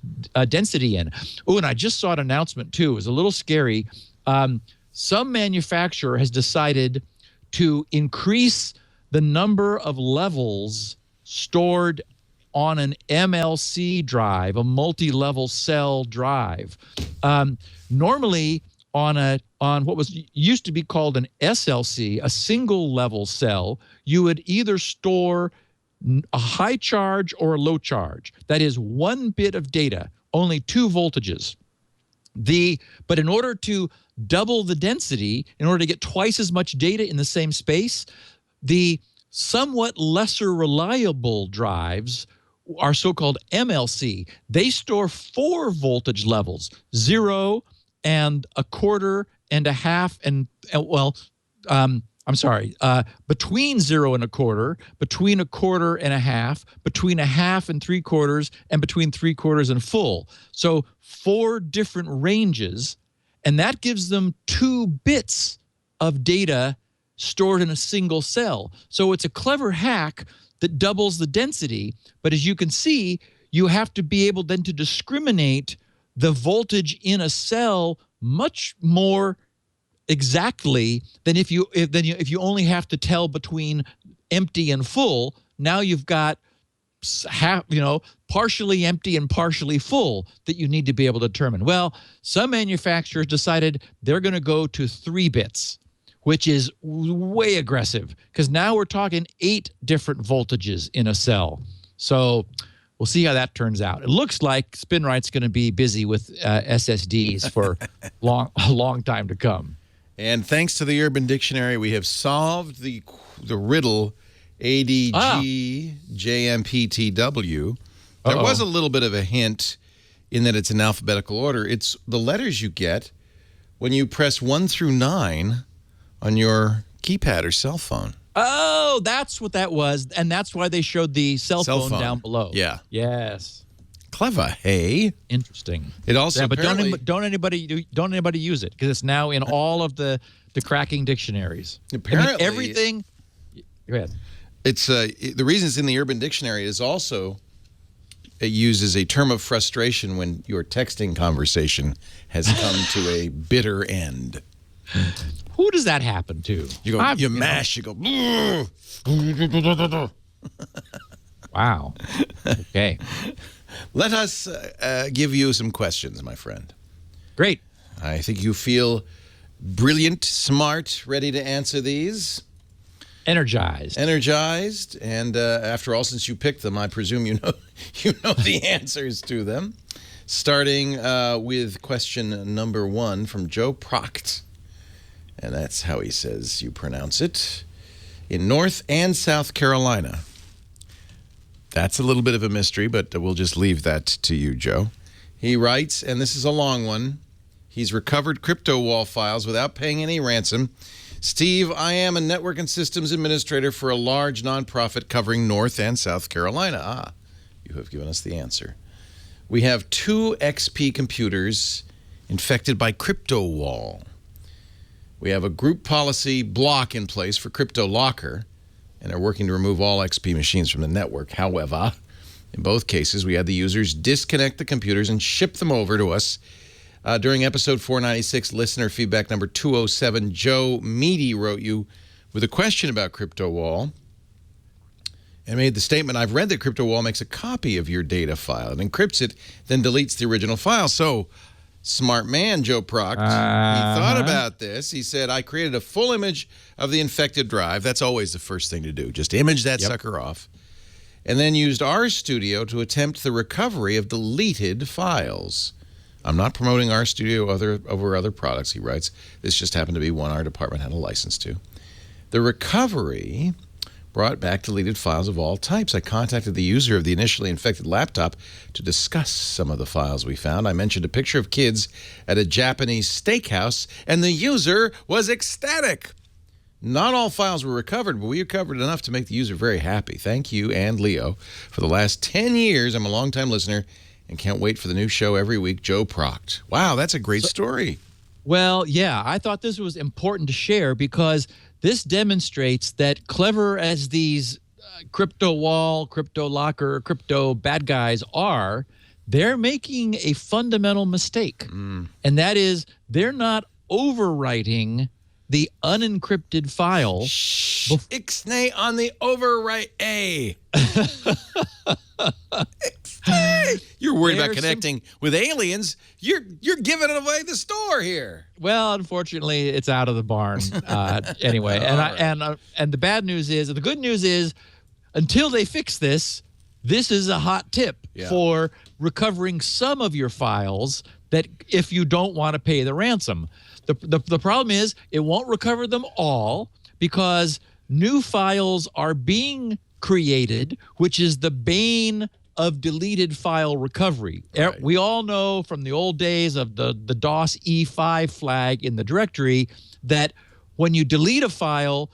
density in. Oh, and I just saw an announcement too. It was a little scary. Some manufacturer has decided to increase the number of levels stored on an MLC drive, a multi-level cell drive. Normally on what was used to be called an SLC, a single level cell, you would either store a high charge or a low charge. That is 1 bit of data, only 2 voltages. But in order to double the density, in order to get twice as much data in the same space, the somewhat lesser reliable drives are so-called MLC. They store 4 voltage levels, 0 and a quarter and a half between 0 and a quarter, between a quarter and a half, between a half and 3/4, and between 3/4 and full. So 4 different ranges, and that gives them 2 bits of data stored in a single cell. So it's a clever hack that doubles the density. But as you can see, you have to be able then to discriminate the voltage in a cell much more exactly than if you only have to tell between empty and full. Now you've got partially empty and partially full that you need to be able to determine. Well, some manufacturers decided they're going to go to 3 bits, which is way aggressive, because now we're talking 8 different voltages in a cell. So we'll see how that turns out. It looks like Spinrite's going to be busy with SSDs for a long time to come. And thanks to the Urban Dictionary, we have solved the riddle ADGJMPTW. There was a little bit of a hint in that it's in alphabetical order. It's the letters you get when you press 1 through 9 on your keypad or cell phone. Oh, that's what that was. And that's why they showed the cell phone down below. Yeah. Yes. Clever, hey? Interesting. It also but don't anybody use it, because it's now in all of the cracking dictionaries. Apparently, everything. Go ahead. It's the reason it's in the Urban Dictionary is also it uses a term of frustration when your texting conversation has come to a bitter end. Who does that happen to? You go, you mash, you go. Wow. Okay. Let us give you some questions, my friend. Great. I think you feel brilliant, smart, ready to answer these. Energized. And after all, since you picked them, I presume you know the answers to them. Starting with question number 1 from Joe Proct. And that's how he says you pronounce it. In North and South Carolina. That's a little bit of a mystery, but we'll just leave that to you, Joe. He writes, and this is a long one, he's recovered crypto wall files without paying any ransom. Steve, I am a network and systems administrator for a large nonprofit covering North and South Carolina. Ah, you have given us the answer. We have 2 XP computers infected by crypto wall. We have a group policy block in place for crypto locker, and are working to remove all XP machines from the network. However, in both cases, we had the users disconnect the computers and ship them over to us. During episode 496, listener feedback number 207, Joe Meady wrote you with a question about Crypto Wall and made the statement, I've read that Crypto Wall makes a copy of your data file and encrypts it, then deletes the original file. So, smart man, Joe Proct. He thought about this. He said, I created a full image of the infected drive. That's always the first thing to do. Just image that sucker off. And then used RStudio to attempt the recovery of deleted files. I'm not promoting RStudio over other products, he writes. This just happened to be one our department had a license to. The recovery brought back deleted files of all types. I contacted the user of the initially infected laptop to discuss some of the files we found. I mentioned a picture of kids at a Japanese steakhouse, and the user was ecstatic. Not all files were recovered, but we recovered enough to make the user very happy. Thank you and Leo. For the last 10 years, I'm a longtime listener and can't wait for the new show every week, Joe Proct. Wow, that's a great story. Well, yeah, I thought this was important to share because this demonstrates that clever as these crypto wall, crypto locker, crypto bad guys are, they're making a fundamental mistake. And that is they're not overwriting the unencrypted file. Ixnay on the overwrite A. You're worried about connecting with aliens. You're giving away the store here. Well, unfortunately, it's out of the barn anyway. And the bad news is, the good news is, until they fix this, this is a hot tip for recovering some of your files that if you don't want to pay the ransom. The problem is it won't recover them all because new files are being created, which is the bane of deleted file recovery. Right. We all know from the old days of the DOS E5 flag in the directory that when you delete a file,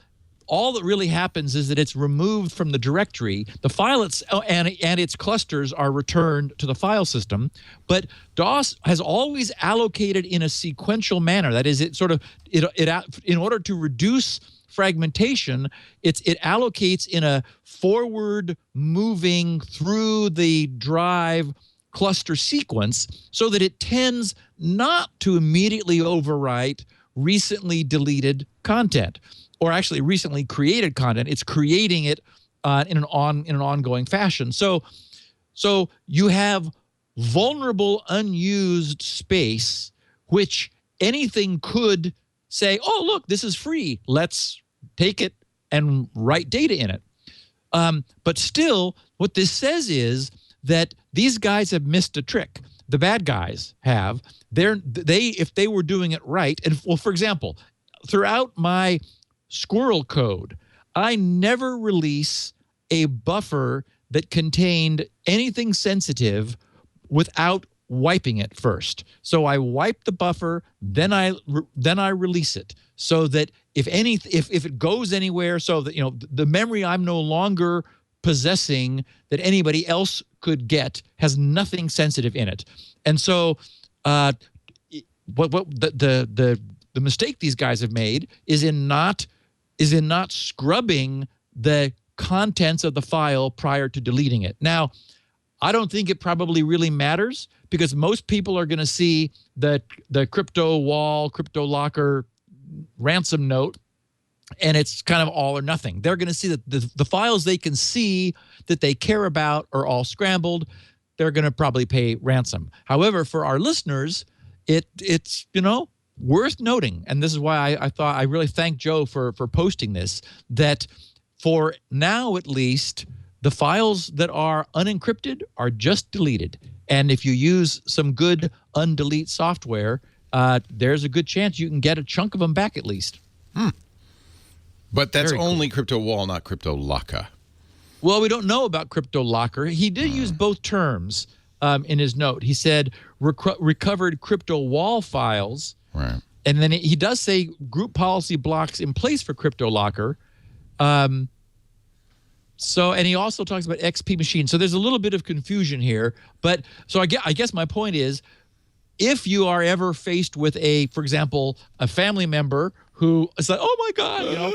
all that really happens is that it's removed from the directory. The file and its clusters are returned to the file system. But DOS has always allocated in a sequential manner. That is, in order to reduce fragmentation, it allocates in a forward moving through the drive cluster sequence so that it tends not to immediately overwrite recently deleted content, or actually recently created content. It's creating it in an ongoing fashion. So you have vulnerable, unused space, which anything could say, oh, look, this is free. Let's take it and write data in it. But still, what this says is that these guys have missed a trick. The bad guys have. If they were doing it right, and well, for example, throughout my Squirrel code, I never release a buffer that contained anything sensitive without wiping it first. So I wipe the buffer, then I release it, so that if it goes anywhere, so that the memory I'm no longer possessing that anybody else could get has nothing sensitive in it. And so what the mistake these guys have made is in not scrubbing the contents of the file prior to deleting it. Now, I don't think it probably really matters because most people are going to see the crypto wall, crypto locker ransom note, and it's kind of all or nothing. They're going to see that the files they can see that they care about are all scrambled. They're going to probably pay ransom. However, for our listeners, it's worth noting, and this is why I thought I really thank Joe for posting this, that for now at least, the files that are unencrypted are just deleted. And if you use some good undelete software, there's a good chance you can get a chunk of them back at least. But that's only Crypto Wall, not Crypto Locker. Well, we don't know about Crypto Locker. He did use both terms in his note. He said recovered Crypto Wall files. Right. And then he does say group policy blocks in place for Crypto Locker. And he also talks about XP machine. So there's a little bit of confusion here. But so I guess my point is, if you are ever faced with for example, a family member who is like, oh my God,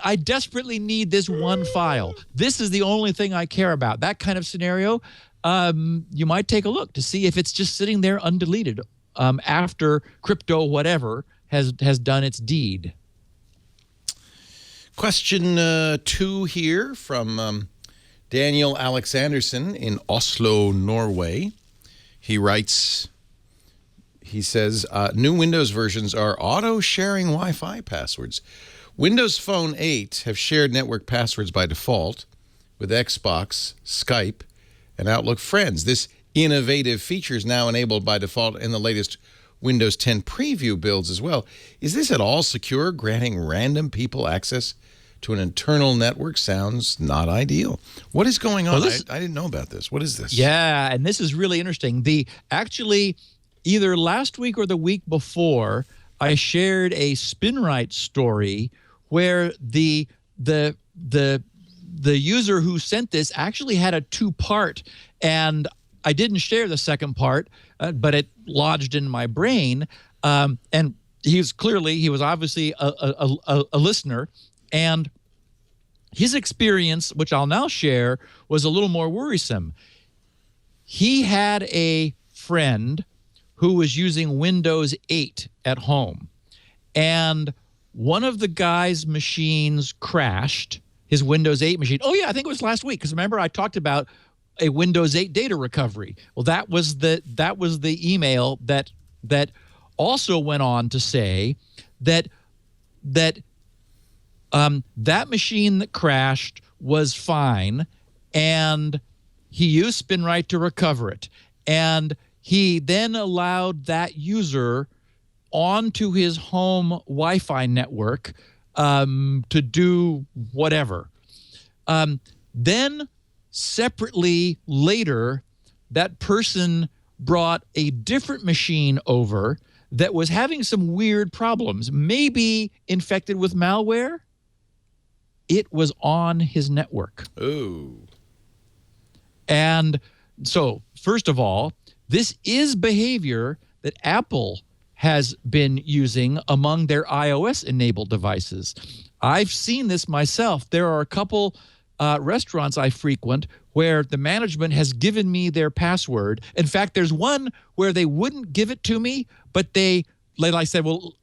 I desperately need this one file. This is the only thing I care about. That kind of scenario, you might take a look to see if it's just sitting there undeleted after crypto whatever has done its deed. Question 2 here from Daniel Alexanderson in Oslo, Norway. He writes, he says, new Windows versions are auto-sharing Wi-Fi passwords. Windows Phone 8 have shared network passwords by default with Xbox, Skype, and Outlook Friends. This innovative feature is now enabled by default in the latest Windows 10 preview builds as well. Is this at all secure? Granting random people access to an internal network sounds not ideal. What is going on? Well, I didn't know about this. What is this? Yeah, and this is really interesting. Actually, either last week or the week before, I shared a Spinrite story where the user who sent this actually had a 2-part, and I didn't share the second part, but it lodged in my brain. And he was obviously a listener, and his experience, which I'll now share, was a little more worrisome. He had a friend who was using Windows 8 at home, and one of the guy's machines crashed, his Windows 8 machine. Oh yeah, I think it was last week, because remember I talked about a Windows 8 data recovery. Well, that was the email that also went on to say that machine that crashed was fine, and he used Spinrite to recover it. And he then allowed that user onto his home Wi-Fi network to do whatever. Then separately later, that person brought a different machine over that was having some weird problems, maybe infected with malware. It was on his network. Ooh. And so, first of all, this is behavior that Apple has been using among their iOS-enabled devices. I've seen this myself. There are a couple restaurants I frequent where the management has given me their password. In fact, there's one where they wouldn't give it to me, but they, like I said, well,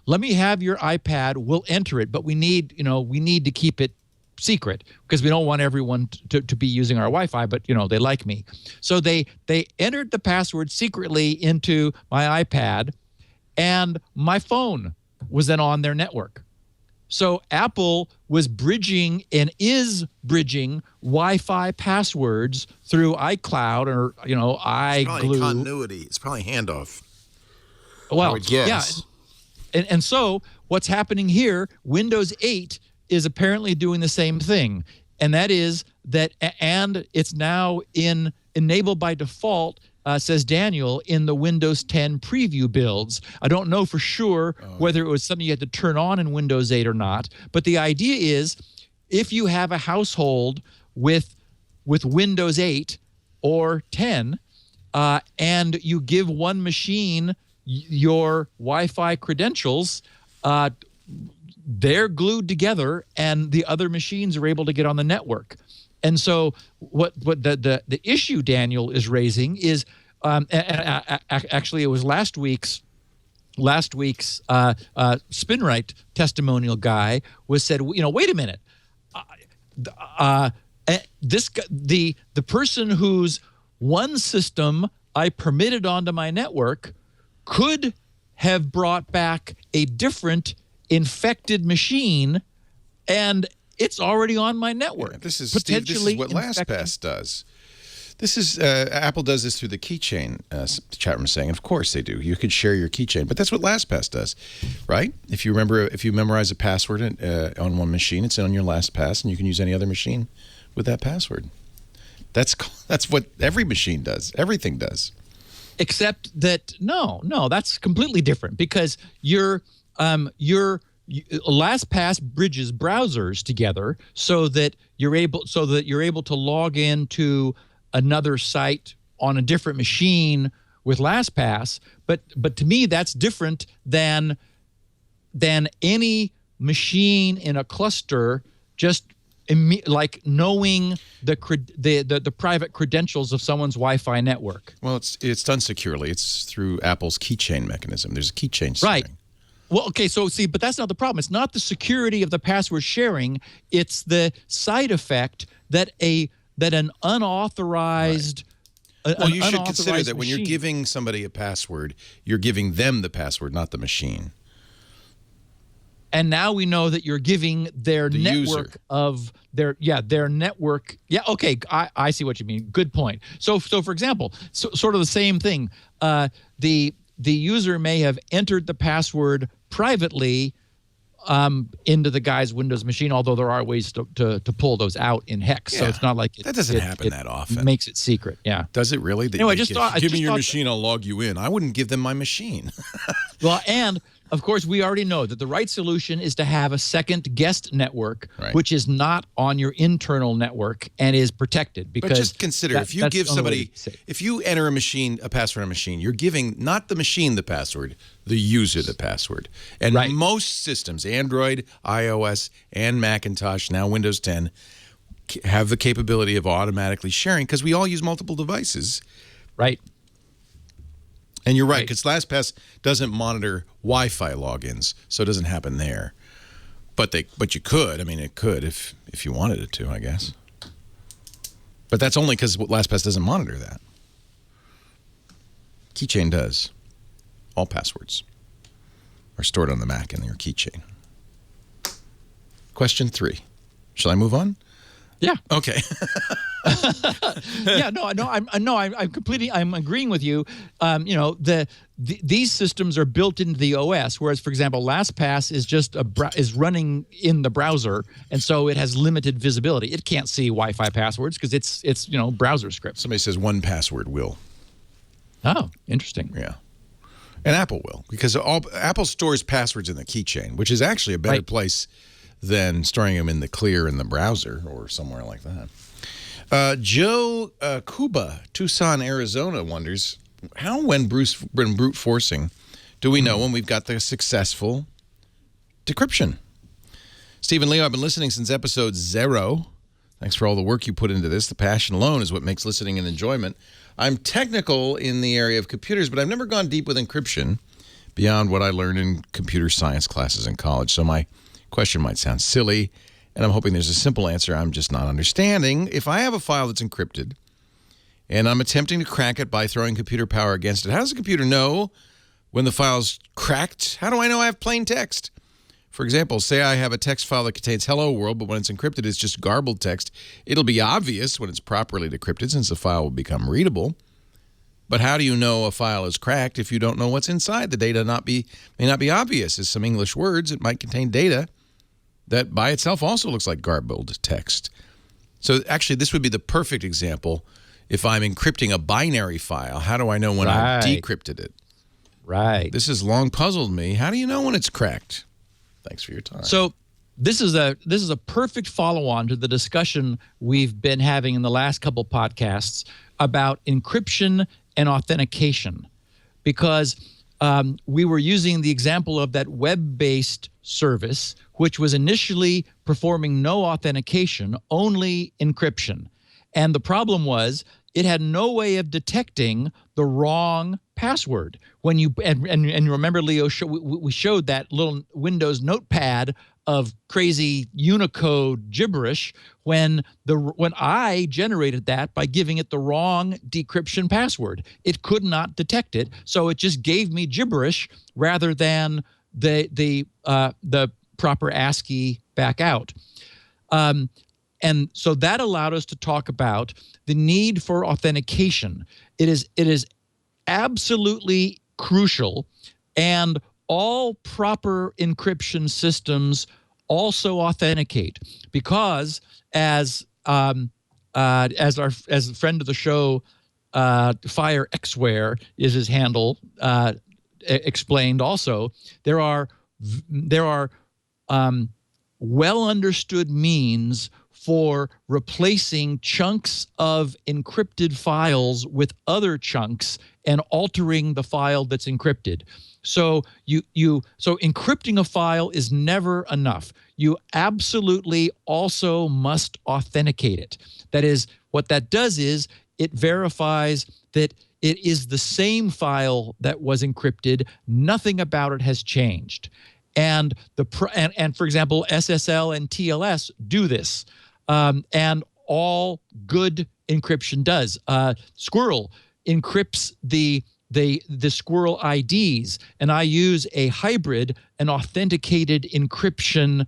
let me have your iPad. We'll enter it, but we need to keep it secret because we don't want everyone to be using our Wi-Fi, but they like me. So they entered the password secretly into my iPad, and my phone was then on their network. So Apple was bridging and is bridging Wi-Fi passwords through iCloud or iGlue. It's probably continuity. It's probably handoff. Well, yeah. And so what's happening here, Windows 8 is apparently doing the same thing. And that is that, and it's now enabled by default, says Daniel, in the Windows 10 preview builds. I don't know for sure whether it was something you had to turn on in Windows 8 or not. But the idea is if you have a household with Windows 8 or 10, and you give one machine your Wi-Fi credentials, they're glued together and the other machines are able to get on the network. And so what the issue Daniel is raising is actually it was last week's Spinrite testimonial guy said, wait a minute, the person whose one system I permitted onto my network could have brought back a different infected machine, and it's already on my network. Yeah, this is potentially Steve, this is what LastPass does. This is Apple does this through the keychain. The chat room saying, of course they do. You could share your keychain, but that's what LastPass does, right? If you memorize a password on one machine, it's on your LastPass, and you can use any other machine with that password. That's what every machine does. Everything does. Except that no, that's completely different because your LastPass bridges browsers together so that you're able to log into another site on a different machine with LastPass. But to me, that's different than any machine in a cluster just like knowing the private credentials of someone's Wi-Fi network. Well, it's done securely. It's through Apple's keychain mechanism. There's a keychain string. Right. Well, okay, so see, but that's not the problem. It's not the security of the password sharing. It's the side effect that an unauthorized Well, you should consider that when machine. you're giving somebody a password, you're giving them the password, not the machine. And now we know that you're giving their network user. of their network. Yeah, okay, I see what you mean. Good point. So for example, sort of the same thing. The user may have entered the password privately into the guy's Windows machine, although there are ways to pull those out in hex. So it's not like that doesn't happen that often. Makes it secret. Yeah. Does it really? Anyway, Give me your machine, I'll log you in. I wouldn't give them my machine. Well, and of course, we already know that the right solution is to have a second guest network, which is not on your internal network and is protected. Because but just consider, if you give somebody, if you enter a password on a machine, you're giving not the machine the password, the user the password. And most systems, Android, iOS, and Macintosh, now Windows 10, have the capability of automatically sharing because we all use multiple devices. Right. And you're right, because LastPass doesn't monitor Wi-Fi logins, so it doesn't happen there. But you could. I mean, it could if you wanted it to, I guess. But that's only because LastPass doesn't monitor that. Keychain does. All passwords are stored on the Mac in your keychain. Question 3. Shall I move on? Yeah. Okay. Yeah. I'm agreeing with you. These systems are built into the OS, whereas, for example, LastPass is just is running in the browser, and so it has limited visibility. It can't see Wi-Fi passwords because it's browser script. Somebody says 1Password will. Oh, interesting. Yeah. And Apple will, because Apple stores passwords in the keychain, which is actually a better place than storing them in the clear in the browser or somewhere like that. Joe Cuba, Tucson, Arizona, wonders, how, when brute forcing, do we know when we've got the successful decryption? Stephen Leo, I've been listening since episode 0. Thanks for all the work you put into this. The passion alone is what makes listening an enjoyment. I'm technical in the area of computers, but I've never gone deep with encryption beyond what I learned in computer science classes in college. So my question might sound silly, and I'm hoping there's a simple answer I'm just not understanding. If I have a file that's encrypted, and I'm attempting to crack it by throwing computer power against it, how does the computer know when the file's cracked? How do I know I have plain text? For example, say I have a text file that contains hello world, but when it's encrypted, it's just garbled text. It'll be obvious when it's properly decrypted, since the file will become readable. But how do you know a file is cracked if you don't know what's inside? The data may not be obvious. As some English words, it might contain data that by itself also looks like garbled text. So actually, this would be the perfect example. If I'm encrypting a binary file, how do I know when I've decrypted it? Right. This has long puzzled me. How do you know when it's cracked? Thanks for your time. So this is a perfect follow-on to the discussion we've been having in the last couple podcasts about encryption and authentication, because we were using the example of that web-based service, which was initially performing no authentication, only encryption. And the problem was it had no way of detecting the wrong password. When you and remember, Leo, we showed that little Windows notepad of crazy Unicode gibberish when I generated that by giving it the wrong decryption password. It could not detect it, so it just gave me gibberish rather than the proper ASCII back out. And so that allowed us to talk about the need for authentication. It is absolutely crucial, and all proper encryption systems also authenticate, because as a friend of the show, Fire Xware is his handle, explained also, there are well understood means for replacing chunks of encrypted files with other chunks and altering the file that's encrypted. So so encrypting a file is never enough. You absolutely also must authenticate it. That is, what that does is it verifies that it is the same file that was encrypted. Nothing about it has changed. And for example, SSL and TLS do this. And all good encryption does. Squirrel encrypts the Squirrel IDs, and I use a hybrid, an authenticated encryption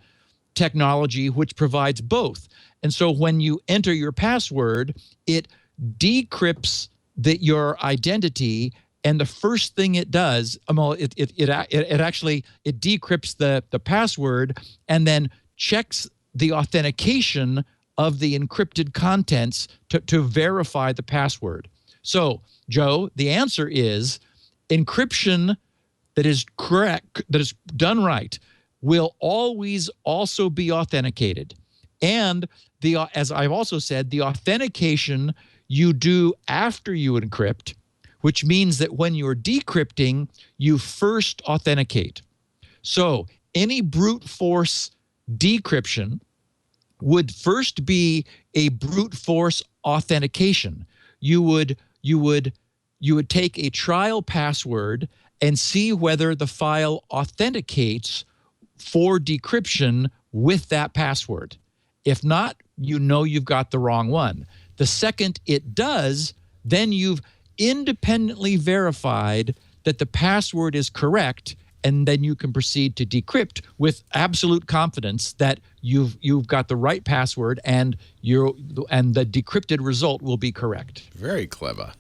technology, which provides both. And so when you enter your password, it decrypts your identity, and the first thing it does, it actually decrypts the password and then checks the authentication of the encrypted contents to verify the password. So, Joe, the answer is encryption that is correct, that is done right, will always also be authenticated. And as I've also said, the authentication you do after you encrypt, which means that when you're decrypting, you first authenticate. So any brute force decryption would first be a brute force authentication. You would take a trial password and see whether the file authenticates for decryption with that password. If not, you know you've got the wrong one. The second it does, then you've independently verified that the password is correct, and then you can proceed to decrypt with absolute confidence that you've got the right password and the decrypted result will be correct. Very clever.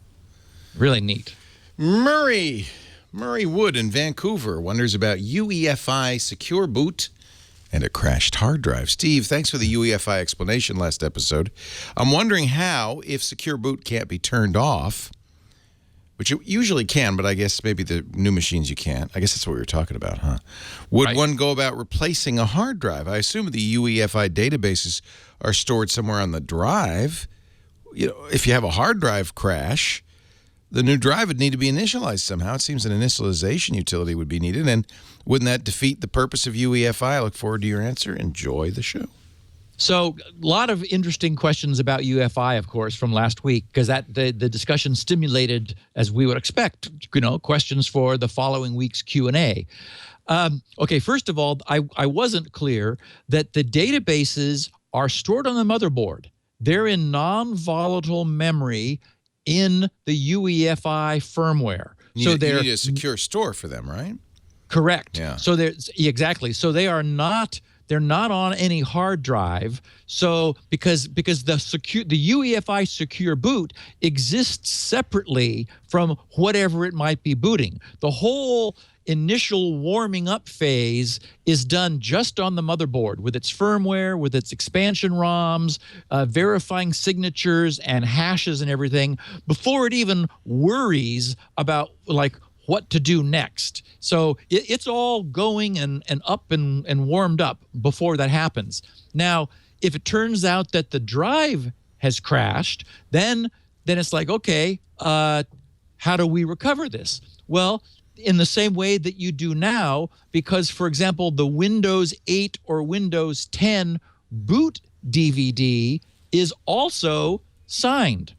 Really neat. Murray Wood in Vancouver wonders about UEFI secure boot and a crashed hard drive. Steve, thanks for the UEFI explanation last episode. I'm wondering how, if secure boot can't be turned off, which it usually can, but I guess maybe the new machines you can't. I guess that's what we were talking about, huh? Would one go about replacing a hard drive? I assume the UEFI databases are stored somewhere on the drive. You know, if you have a hard drive crash, the new drive would need to be initialized somehow. It seems an initialization utility would be needed. And wouldn't that defeat the purpose of UEFI? I look forward to your answer. Enjoy the show. So a lot of interesting questions about UEFI, of course, from last week, because the discussion stimulated, as we would expect, questions for the following week's Q&A. Okay, first of all, I wasn't clear that the databases are stored on the motherboard. They're in non-volatile memory in the UEFI firmware. You need a secure store for them, right? Correct. Yeah. So exactly. So they're not on any hard drive. So because the UEFI secure boot exists separately from whatever it might be booting. The whole initial warming up phase is done just on the motherboard with its firmware, with its expansion ROMs, verifying signatures and hashes and everything before it even worries about what to do next. So it's all going and up and warmed up before that happens. Now, if it turns out that the drive has crashed, then it's like, okay, how do we recover this? Well, in the same way that you do now, because, for example, the Windows 8 or Windows 10 boot DVD is also signed.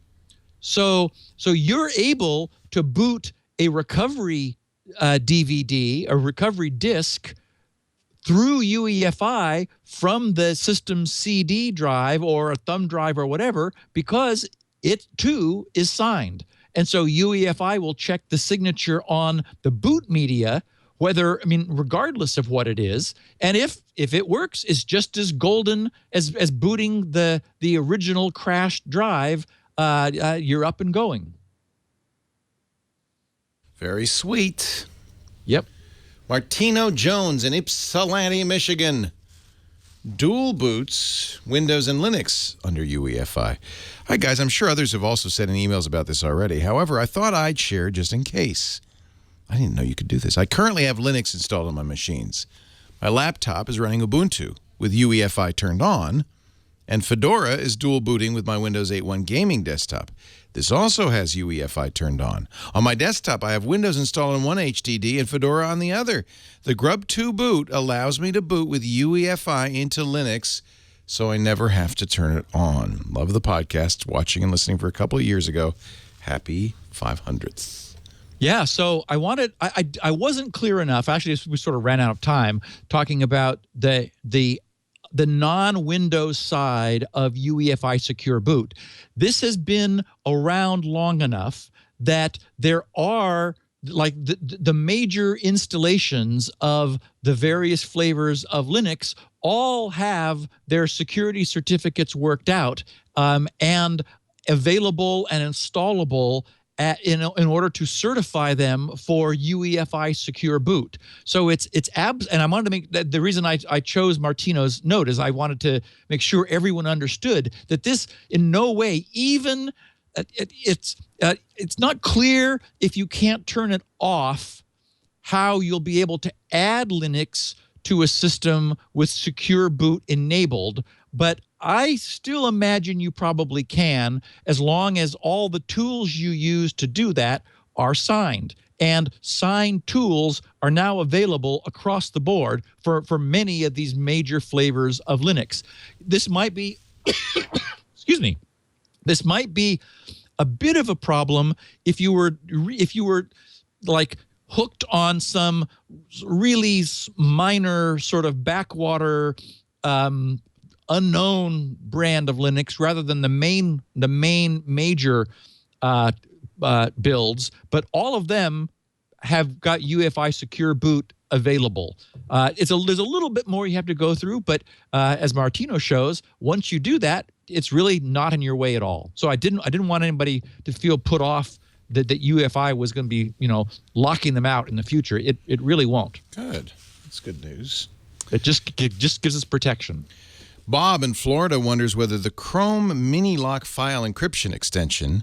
So you're able to boot a recovery DVD, a recovery disk, through UEFI from the system's CD drive or a thumb drive or whatever, because it too is signed. And so UEFI will check the signature on the boot media, regardless of what it is. And if it works, it's just as golden as booting the original crashed drive. You're up and going. Very sweet. Yep. Martino Jones in Ypsilanti, Michigan. Dual boots, Windows and Linux under UEFI. Hi, guys. I'm sure others have also sent in emails about this already. However, I thought I'd share just in case. I didn't know you could do this. I currently have Linux installed on my machines. My laptop is running Ubuntu with UEFI turned on, and Fedora is dual booting with my Windows 8.1 gaming desktop. This also has UEFI turned on. On my desktop, I have Windows installed on one HDD and Fedora on the other. The Grub 2 boot allows me to boot with UEFI into Linux, so I never have to turn it on. Love the podcast, watching and listening for a couple of years ago. Happy 500th. Yeah, so I wasn't clear enough. Actually, we sort of ran out of time talking about the non-Windows side of UEFI Secure Boot. This has been around long enough that there are the major installations of the various flavors of Linux all have their security certificates worked out and available and installable in order to certify them for UEFI Secure Boot. So and I wanted to make the reason I chose Martino's note is I wanted to make sure everyone understood that this in no way even it's not clear if you can't turn it off how you'll be able to add Linux to a system with Secure Boot enabled, but I still imagine you probably can, as long as all the tools you use to do that are signed. And signed tools are now available across the board for many of these major flavors of Linux. This might be, excuse me, this might be a bit of a problem if you were like hooked on some really minor sort of backwater unknown brand of Linux rather than the main major builds, but all of them have got UEFI Secure Boot available. There's a little bit more you have to go through, but as Martino shows, once you do that, it's really not in your way at all. So I didn't want anybody to feel put off that UEFI was going to be, locking them out in the future. It really won't. Good. That's good news. It just gives us protection. Bob in Florida wonders whether the Chrome mini-lock file encryption extension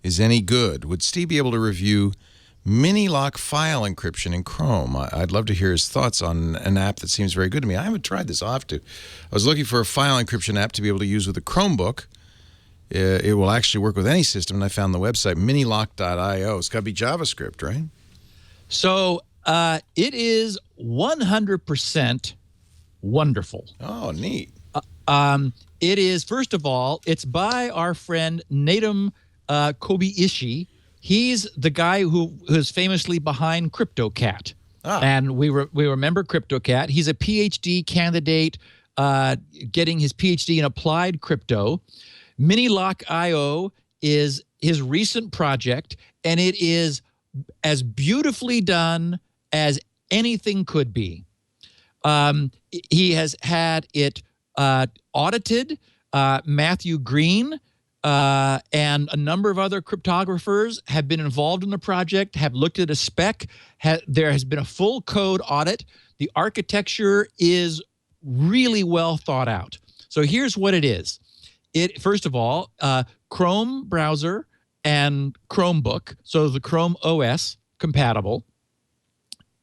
is any good. Would Steve be able to review mini-lock file encryption in Chrome? I'd love to hear his thoughts on an app that seems very good to me. I haven't tried this. I'll have to. I was looking for a file encryption app to be able to use with a Chromebook. It will actually work with any system, and I found the website minilock.io. It's got to be JavaScript, right? So it is 100% wonderful. Oh, neat. It is, first of all, it's by our friend Natum Kobayashi. He's the guy who is famously behind CryptoCat. And we remember CryptoCat. He's a PhD candidate getting his PhD in applied crypto. Minilock.io is his recent project, and it is as beautifully done as anything could be. He has had it audited. Matthew Green and a number of other cryptographers have been involved in the project, have looked at a spec. There has been a full code audit. The architecture is really well thought out. So here's what it is. First of all, Chrome browser and Chromebook, so the Chrome OS compatible.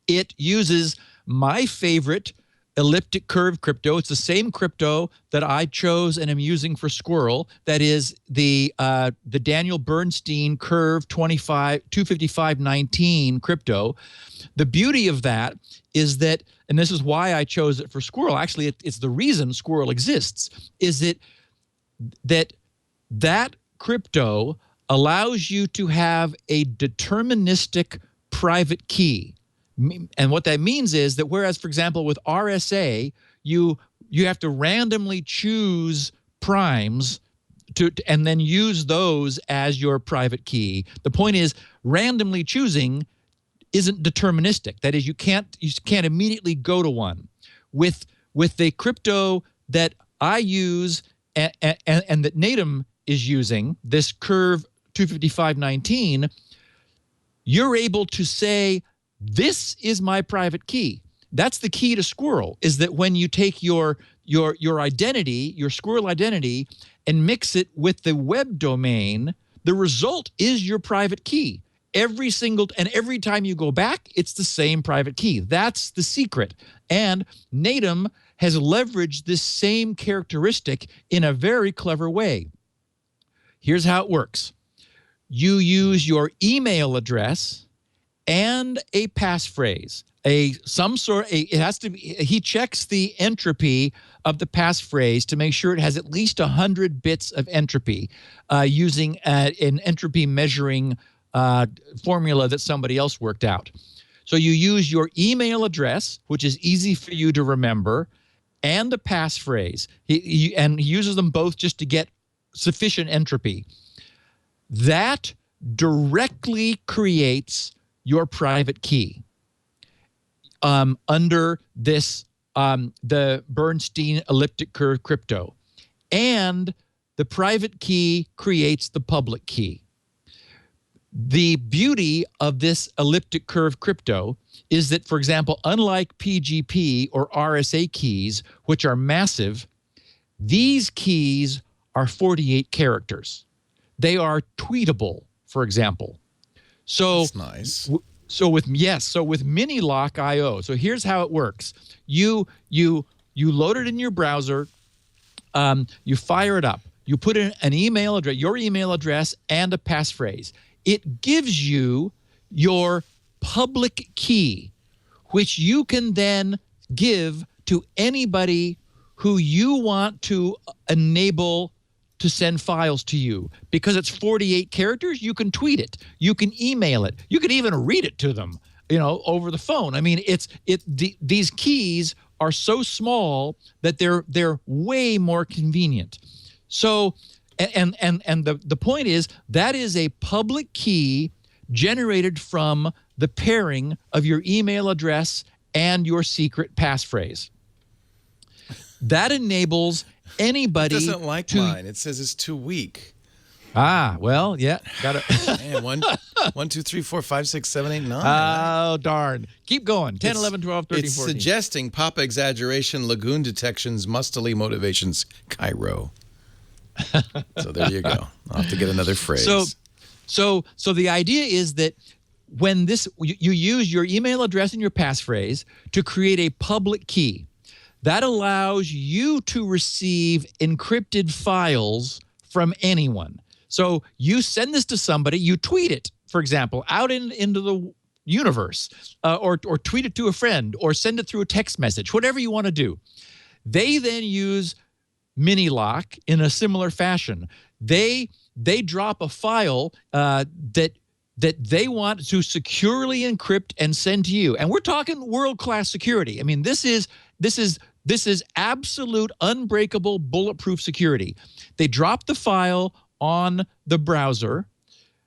It uses my favorite elliptic curve crypto. It's the same crypto that I chose and am using for Squirrel. That is the Daniel Bernstein Curve 25519 crypto. The beauty of that is that, and this is why I chose it for Squirrel. Actually, it's the reason Squirrel exists. Is that crypto allows you to have a deterministic private key. And what that means is that whereas, for example, with RSA, you have to randomly choose primes and then use those as your private key. The point is, randomly choosing isn't deterministic. That is, you can't immediately go to one. With the crypto that I use and that Natum is using, this Curve 25519, you're able to say, this is my private key. That's the key to Squirrel, is that when you take your identity, your Squirrel identity, and mix it with the web domain, the result is your private key. Every time you go back, it's the same private key. That's the secret. And Natum has leveraged this same characteristic in a very clever way. Here's how it works. You use your email address and a passphrase. He checks the entropy of the passphrase to make sure it has at least 100 bits of entropy using an entropy measuring formula that somebody else worked out. So you use your email address, which is easy for you to remember, and the passphrase. He uses them both just to get sufficient entropy. That directly creates your private key under this the Bernstein elliptic curve crypto, and the private key creates the public key. The beauty of this elliptic curve crypto is that, for example, unlike PGP or RSA keys, which are massive, these keys are 48 characters. They are tweetable, for example. So that's nice. So with Minilock.io, so here's how it works. You load it in your browser, you fire it up, you put in an email address, your email address, and a passphrase. It gives you your public key, which you can then give to anybody who you want to enable to send files to you. Because it's 48 characters, you can tweet it, you can email it, you can even read it to them, over the phone. I mean, these keys are so small that they're way more convenient. So, and the point is that is a public key generated from the pairing of your email address and your secret passphrase. That enables anybody It doesn't like mine. It says it's too weak. Ah, well, yeah, got it. Man, 1, 2, 3, 4, 5, 6, 7, 8, 9. Oh, darn. Keep going. 10, 11, 12, 13, It's 14. suggesting Papa exaggeration, lagoon detections, mustily motivations, Cairo. So there you go. I'll have to get another phrase. So the idea is that when you use your email address and your passphrase to create a public key, that allows you to receive encrypted files from anyone. So you send this to somebody, you tweet it, for example, out into the universe, or tweet it to a friend, or send it through a text message, whatever you want to do. They then use Minilock in a similar fashion. They drop a file that they want to securely encrypt and send to you. And we're talking world-class security. I mean, this is absolute, unbreakable, bulletproof security. They drop the file on the browser,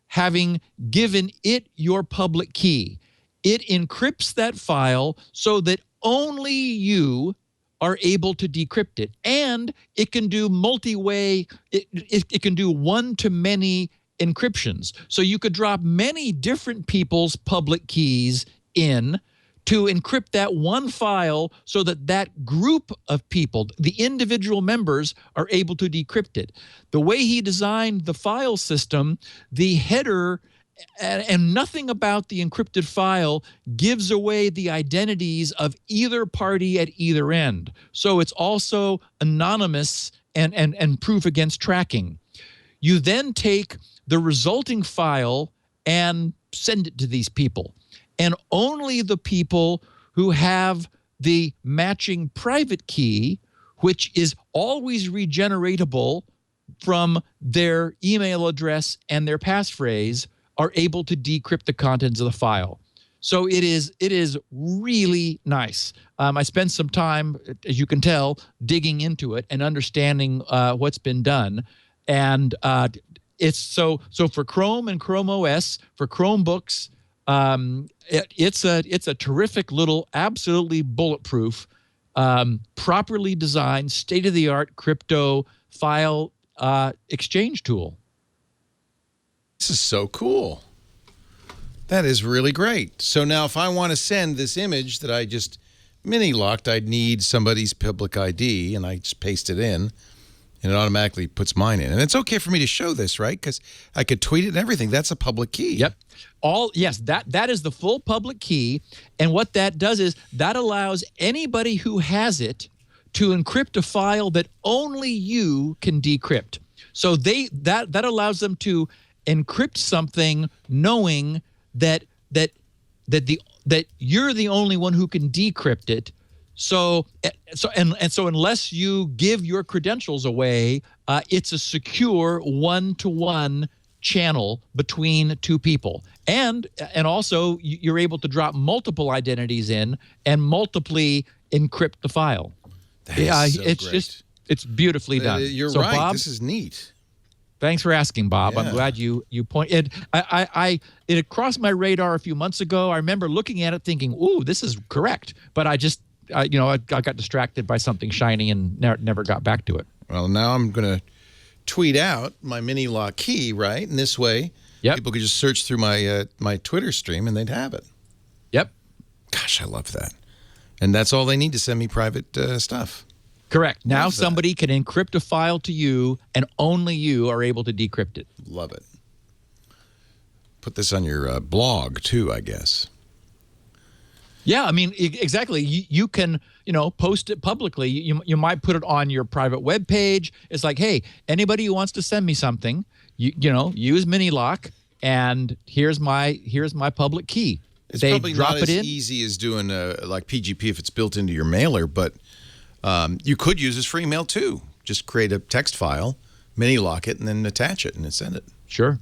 having given it your public key. It encrypts that file so that only you are able to decrypt it. And it can do multi-way, it can do one-to-many encryptions. So you could drop many different people's public keys in to encrypt that one file so that that group of people, the individual members, are able to decrypt it. The way he designed the file system, the header and nothing about the encrypted file gives away the identities of either party at either end. So it's also anonymous and proof against tracking. You then take the resulting file and send it to these people. And only the people who have the matching private key, which is always regeneratable from their email address and their passphrase, are able to decrypt the contents of the file. So it is really nice. I spent some time, as you can tell, digging into it and understanding what's been done. And it's so for Chrome and Chrome OS, for Chromebooks, it's a terrific little, absolutely bulletproof, properly designed, state-of-the-art crypto file exchange tool. This is so cool. That is really great. So now if I want to send this image that I just mini-locked, I'd need somebody's public ID, and I just paste it in, and it automatically puts mine in. And it's okay for me to show this, right? Because I could tweet it and everything. That's a public key. Yep. Yes, that is the full public key. And what that does is that allows anybody who has it to encrypt a file that only you can decrypt. So that allows them to encrypt something knowing that you're the only one who can decrypt it. So unless you give your credentials away, it's a secure one-to-one channel between two people. And also you're able to drop multiple identities in and multiply encrypt the file. It's beautifully done. You're so, right. Bob, this is neat. Thanks for asking, Bob. Yeah. I'm glad you pointed. It had crossed my radar a few months ago. I remember looking at it thinking, "Ooh, this is correct," but I got distracted by something shiny and never got back to it. Well, now I'm going to tweet out my mini lock key, right? And this way, people could just search through my Twitter stream and they'd have it. Yep. Gosh, I love that. And that's all they need to send me private stuff. Correct. Now somebody can encrypt a file to you, and only you are able to decrypt it. Love it. Put this on your blog, too, I guess. Yeah, I mean, exactly. You can, post it publicly. You might put it on your private web page. It's like, hey, anybody who wants to send me something, use Minilock, and here's my public key. It's probably not as easy as doing like PGP if it's built into your mailer, but you could use this for email too. Just create a text file, Minilock it, and then attach it and send it. Sure.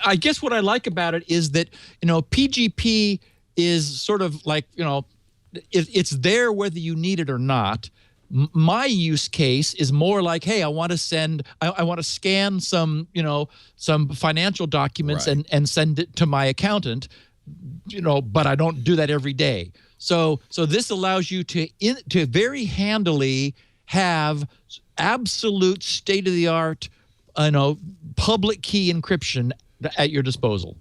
I guess what I like about it is that, PGP is sort of like, it's there whether you need it or not. My use case is more like, hey, I want to scan some financial documents and send it to my accountant. but I don't do that every day. So this allows you to very handily have absolute state-of-the-art, public key encryption at your disposal,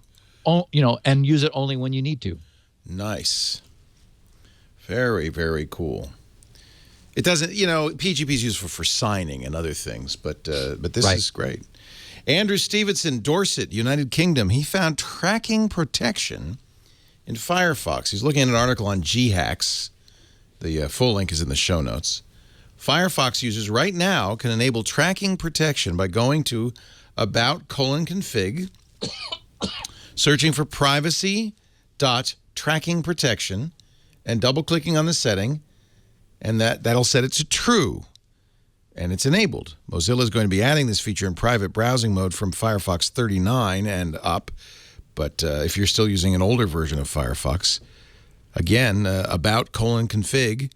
and use it only when you need to. Nice. Very, very cool. It doesn't, PGP is useful for signing and other things, but this is great. Andrew Stevenson, Dorset, United Kingdom. He found tracking protection in Firefox. He's looking at an article on GHacks. The full link is in the show notes. Firefox users right now can enable tracking protection by going to about:config, searching for privacy.trackingprotection, and double-clicking on the setting, and that'll set it to true. And it's enabled. Mozilla is going to be adding this feature in private browsing mode from Firefox 39 and up. But if you're still using an older version of Firefox, again, about:config,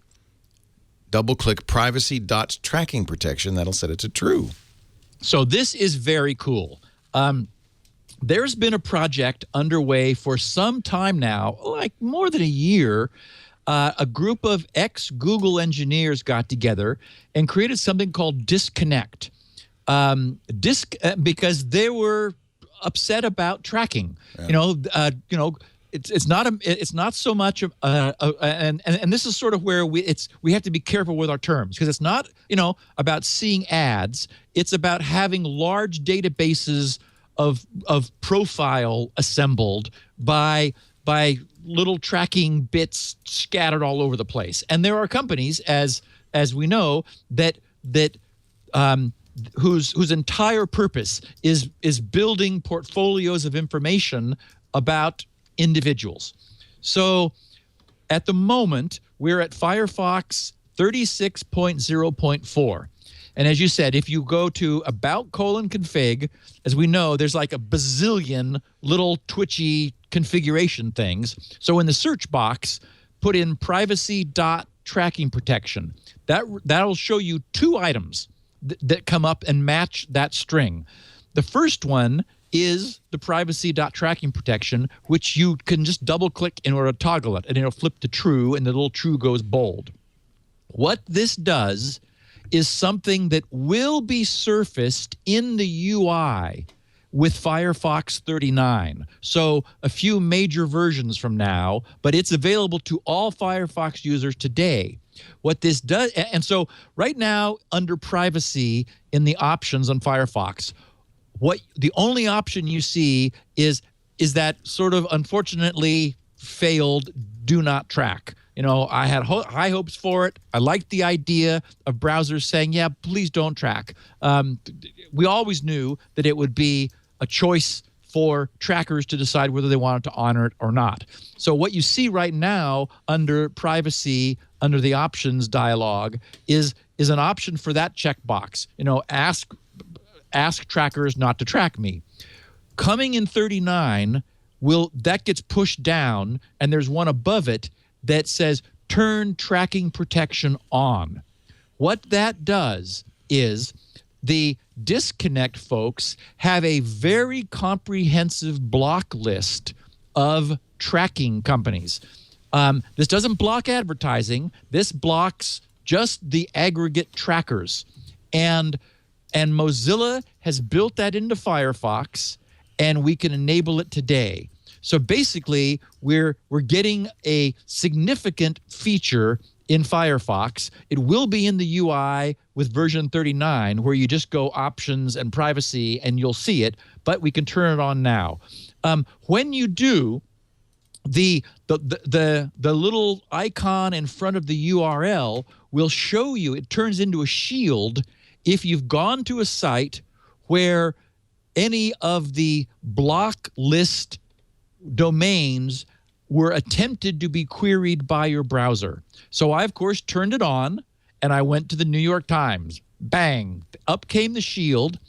double-click privacy.trackingprotection. That'll set it to true. So this is very cool. There's been a project underway for some time now, like more than a year. A group of ex-Google engineers got together and created something called Disconnect, because they were upset about tracking. Yeah. It's not so much and this is sort of where we have to be careful with our terms, because it's not about seeing ads. It's about having large databases of profile assembled by little tracking bits scattered all over the place. And there are companies, as we know, that whose entire purpose is building portfolios of information about individuals. So at the moment, we're at Firefox 36.0.4. And as you said, if you go to about:config, as we know, there's like a bazillion little twitchy configuration things. So in the search box, put in privacy.trackingprotection. That'll show you two items that come up and match that string. The first one is the privacy.trackingprotection, which you can just double-click in order to toggle it, and it'll flip to true, and the little true goes bold. What this does is something that will be surfaced in the UI with Firefox 39. So a few major versions from now, but it's available to all Firefox users today. What this does, and so right now under privacy in the options on Firefox, the only option you see is that sort of unfortunately failed do not track. I had high hopes for it. I liked the idea of browsers saying, yeah, please don't track. We always knew that it would be a choice for trackers to decide whether they wanted to honor it or not. So what you see right now under privacy, under the options dialog, is an option for that checkbox. Ask trackers not to track me. Coming in 39, that gets pushed down, and there's one above it that says turn tracking protection on. What that does is the Disconnect folks have a very comprehensive block list of tracking companies. This doesn't block advertising. This blocks just the aggregate trackers. And Mozilla has built that into Firefox, and we can enable it today. So basically, we're getting a significant feature in Firefox. It will be in the UI with version 39, where you just go options and privacy, and you'll see it. But we can turn it on now. When you do, the little icon in front of the URL will show you. It turns into a shield if you've gone to a site where any of the block list domains were attempted to be queried by your browser. So I, of course, turned it on, and I went to the New York Times. Bang! Up came the shield,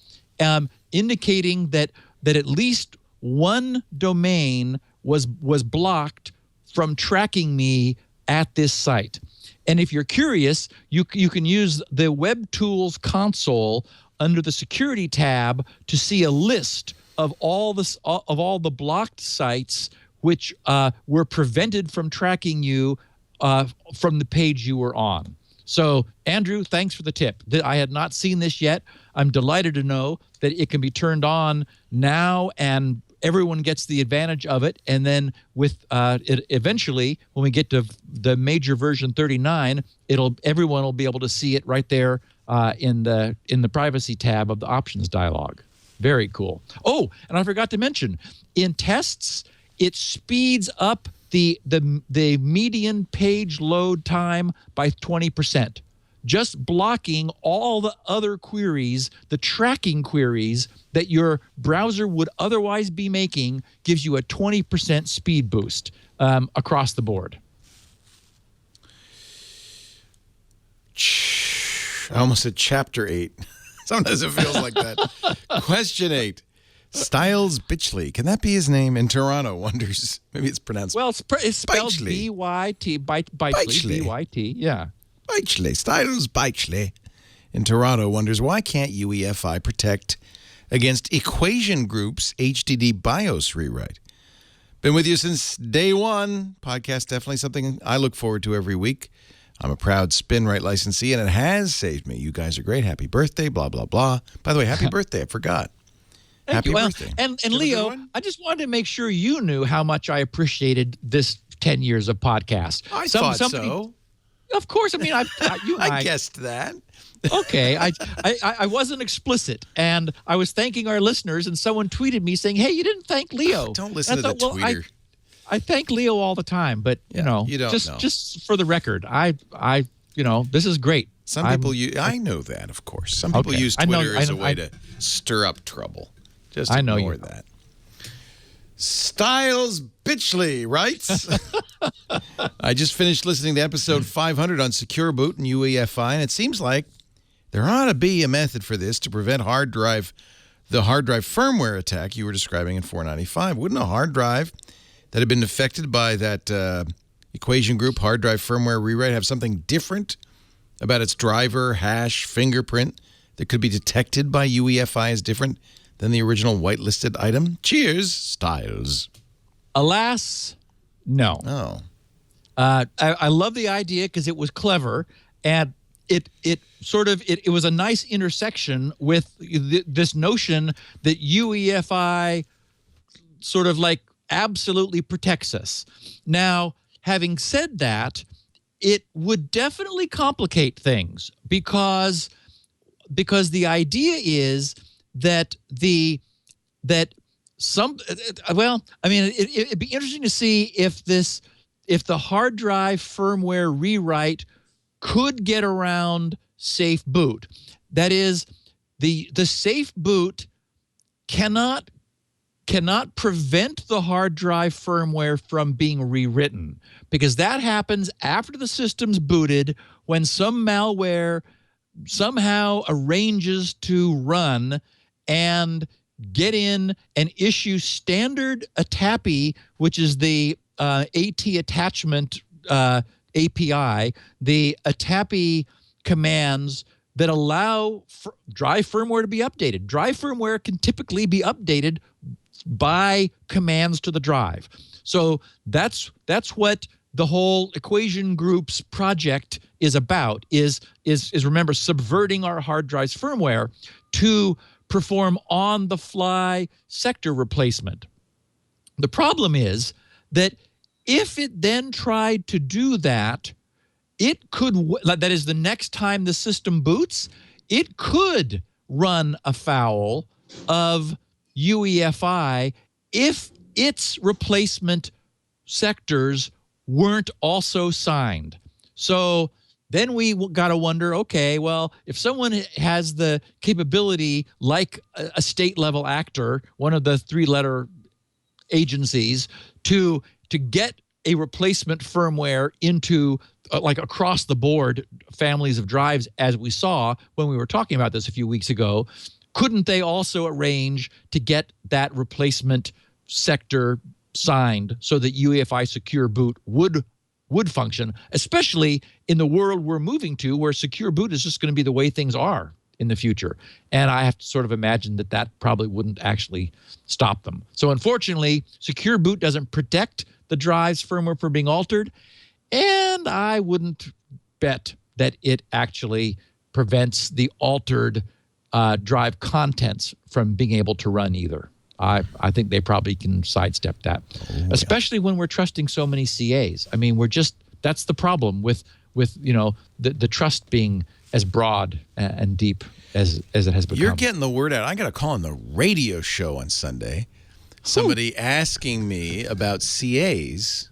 indicating that at least one domain was blocked from tracking me at this site. And if you're curious, you can use the Web Tools console under the Security tab to see a list of all the blocked sites which were prevented from tracking you from the page you were on. So, Andrew, thanks for the tip. I had not seen this yet. I'm delighted to know that it can be turned on now and everyone gets the advantage of it. And then with it eventually, when we get to the major version 39, everyone will be able to see it right there in the privacy tab of the options dialog. Very cool. Oh, and I forgot to mention, in tests, it speeds up the median page load time by 20%. Just blocking all the other queries, the tracking queries that your browser would otherwise be making, gives you a 20% speed boost across the board. I almost said chapter 8. Sometimes it feels like that. Question 8. Styles Bitchley. Can that be his name? In Toronto wonders. Maybe it's pronounced. Well, it's spelled Bitchley. B-Y-T. Bitchley. B-Y-T. Yeah. Bitchley. Styles Bitchley. In Toronto wonders, why can't UEFI protect against Equation Group's HDD BIOS rewrite? Been with you since day one. Podcast definitely something I look forward to every week. I'm a proud Spinrite licensee, and it has saved me. You guys are great. Happy birthday, blah, blah, blah. By the way, happy birthday. I forgot. Happy birthday. And Leo, I just wanted to make sure you knew how much I appreciated this 10 years of podcast. I thought so. Of course. I mean, I guessed that. Okay. I wasn't explicit, and I was thanking our listeners, and someone tweeted me saying, hey, you didn't thank Leo. Don't listen to the tweeter. I thank Leo all the time, but you don't know. Just for the record, this is great. Some people I know that, of course. Some people use Twitter as a way to stir up trouble. Just ignore that. Styles Bitchley writes, I just finished listening to episode 500 on Secure Boot and UEFI, and it seems like there ought to be a method for this to prevent the hard drive firmware attack you were describing in 495. Wouldn't a hard drive that had been affected by that Equation Group hard drive firmware rewrite have something different about its driver, hash, fingerprint that could be detected by UEFI as different than the original whitelisted item? Cheers, Styles. Alas, no. Oh. I love the idea because it was clever, and it was a nice intersection with this notion that UEFI sort of like absolutely protects us. Now, having said that, it would definitely complicate things because the idea is it'd be interesting to see if the hard drive firmware rewrite could get around safe boot. That is, the safe boot cannot prevent the hard drive firmware from being rewritten, because that happens after the system's booted when some malware somehow arranges to run and get in and issue standard ATAPI, which is the AT attachment API, the ATAPI commands that allow dry firmware to be updated. Dry firmware can typically be updated by commands to the drive. So that's what the whole Equation Group's project is about, is remember, subverting our hard drive's firmware to perform on-the-fly sector replacement. The problem is that if it then tried to do that, it could, that is, the next time the system boots, it could run afoul of UEFI if its replacement sectors weren't also signed. So then we got to wonder, okay, well, if someone has the capability, like a state-level actor, one of the three-letter agencies, to get a replacement firmware into like across the board families of drives, as we saw when we were talking about this a few weeks ago, couldn't they also arrange to get that replacement sector signed so that UEFI Secure Boot would function, especially in the world we're moving to, where Secure Boot is just going to be the way things are in the future. And I have to sort of imagine that that probably wouldn't actually stop them. So unfortunately, Secure Boot doesn't protect the drive's firmware from being altered. And I wouldn't bet that it actually prevents the altered drive contents from being able to run either. I think they probably can sidestep that, especially when we're trusting so many CAs. I mean, that's the problem with the trust being as broad and deep as it has become. You're getting the word out. I got a call on the radio show on Sunday. Somebody asking me about CAs.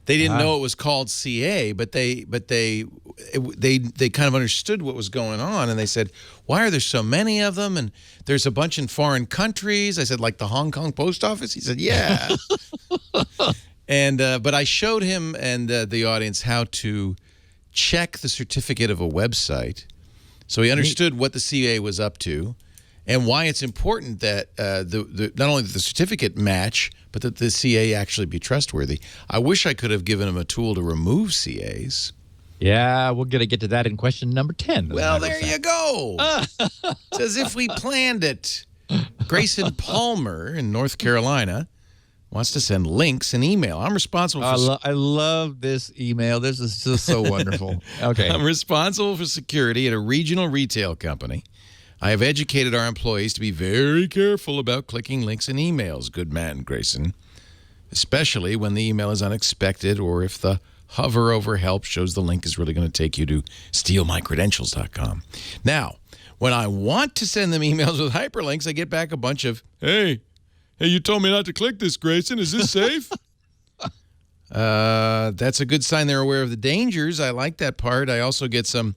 They didn't know it was called CA, but they kind of understood what was going on, and they said, "Why are there so many of them? And there's a bunch in foreign countries." I said, "Like the Hong Kong post office?" He said, "Yeah." And but I showed him and the audience how to check the certificate of a website, so he understood what the CA was up to, and why it's important that not only the certificate match, but that the CA actually be trustworthy. I wish I could have given him a tool to remove CAs. Yeah, we're going to get to that in question number 10. Well, there you go. It's as if we planned it. Grayson Palmer in North Carolina wants to send links and email. I'm responsible for... I love this email. This is just so wonderful. Okay. I'm responsible for security at a regional retail company. I have educated our employees to be very careful about clicking links in emails, good man, Grayson, especially when the email is unexpected or if the hover over help shows the link is really going to take you to stealmycredentials.com. Now, when I want to send them emails with hyperlinks, I get back a bunch of, hey, you told me not to click this, Grayson. Is this safe? That's a good sign they're aware of the dangers. I like that part. I also get some...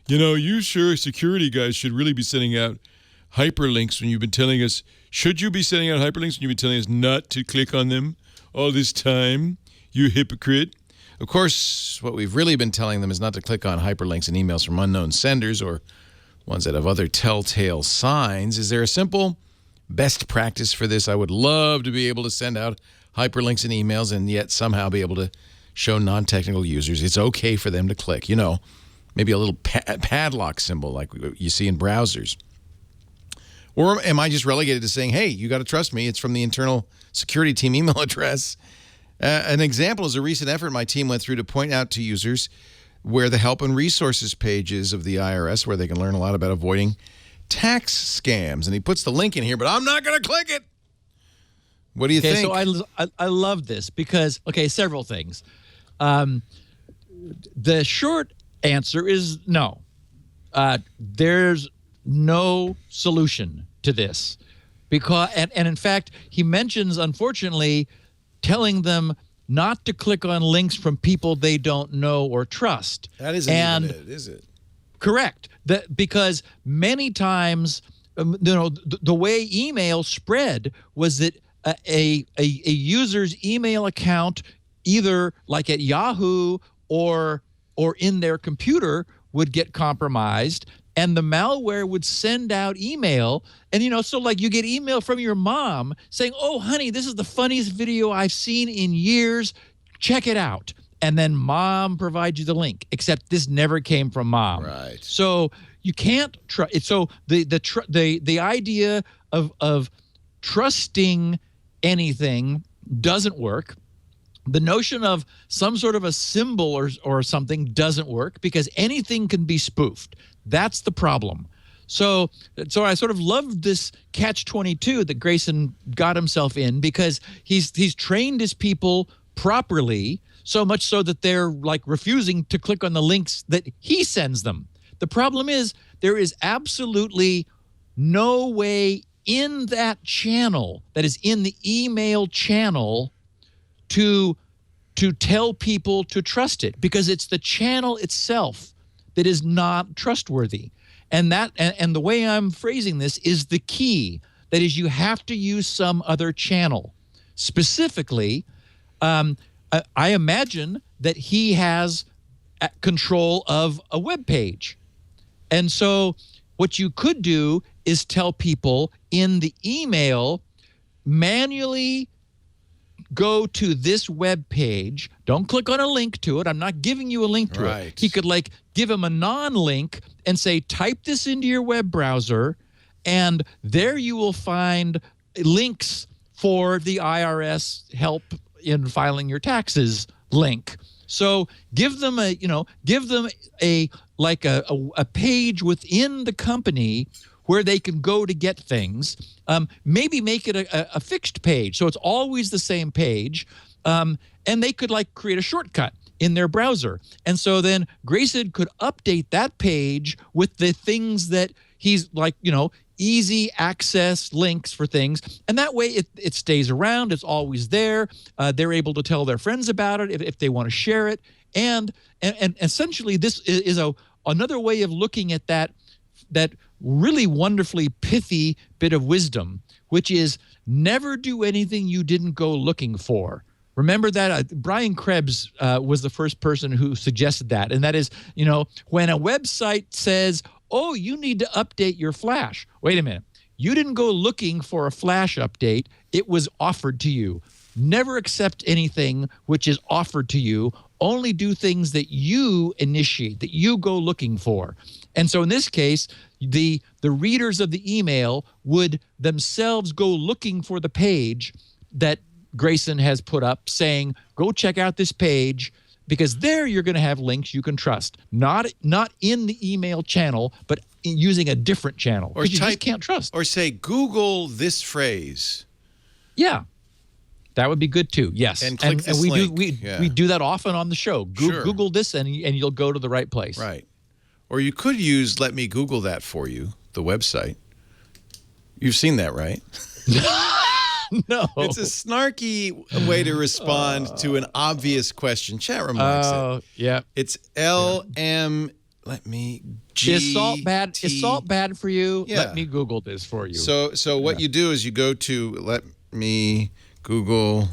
you sure security guys should really be sending out hyperlinks when you've been telling us, should you be sending out hyperlinks when you've been telling us not to click on them all this time, you hypocrite? Of course, what we've really been telling them is not to click on hyperlinks in emails from unknown senders or ones that have other telltale signs. Is there a simple best practice for this? I would love to be able to send out hyperlinks in emails and yet somehow be able to show non-technical users it's okay for them to click, maybe a little padlock symbol like you see in browsers. Or am I just relegated to saying, hey, you got to trust me, it's from the internal security team email address? An example is a recent effort my team went through to point out to users where the help and resources pages of the IRS, where they can learn a lot about avoiding tax scams. And he puts the link in here, but I'm not going to click it. What do you think? So I love this because, several things. The short answer is no. There's no solution to this because, and in fact, he mentions, unfortunately, telling them not to click on links from people they don't know or trust. That isn't even it, is it? Correct. Because many times, the way email spread was that a user's email account, either like at Yahoo or in their computer, would get compromised, and the malware would send out email. And, so like you get email from your mom saying, oh, honey, this is the funniest video I've seen in years. Check it out. And then mom provides you the link, except this never came from mom. Right. So you can't trust it. So the idea of trusting anything doesn't work. The notion of some sort of a symbol or something doesn't work because anything can be spoofed. That's the problem. So I sort of love this catch-22 that Grayson got himself in because he's trained his people properly, so much so that they're like refusing to click on the links that he sends them. The problem is there is absolutely no way in that channel, that is in the email channel, to tell people to trust it because it's the channel itself that is not trustworthy. And the way I'm phrasing this is the key. That is, you have to use some other channel. Specifically, I imagine that he has control of a web page. And so what you could do is tell people in the email, manually go to this web page. Don't click on a link to it. I'm not giving you a link to it. He could like give him a non-link and say, type this into your web browser, and there you will find links for the IRS help in filing your taxes link. So give them a page within the company where they can go to get things. Maybe make it a fixed page, so it's always the same page. And they could like create a shortcut in their browser. And so then Grayson could update that page with the things that he's like, easy access links for things. And that way it stays around. It's always there. They're able to tell their friends about it if they want to share it. And essentially this is another way of looking at that really wonderfully pithy bit of wisdom, which is never do anything you didn't go looking for. Remember that Brian Krebs was the first person who suggested that. And that is, when a website says, oh, you need to update your Flash. Wait a minute. You didn't go looking for a Flash update. It was offered to you. Never accept anything which is offered to you. Only do things that you initiate, that you go looking for. And so in this case, the readers of the email would themselves go looking for the page that Grayson has put up saying, go check out this page, because there you're going to have links you can trust. Not in the email channel, but using a different channel. Or you just can't trust. Or say, Google this phrase. Yeah. That would be good too. Yes. And click this link. We do that often on the show. Google this and you'll go to the right place. Right. Or you could use Let Me Google That For You, the website. You've seen that, right? No. It's a snarky way to respond to an obvious question. Chat room likes it. Yeah. It's LM. Let me. Is salt bad? Is salt bad for you? Yeah. Let me Google this for you. So what you do is you go to Let Me Google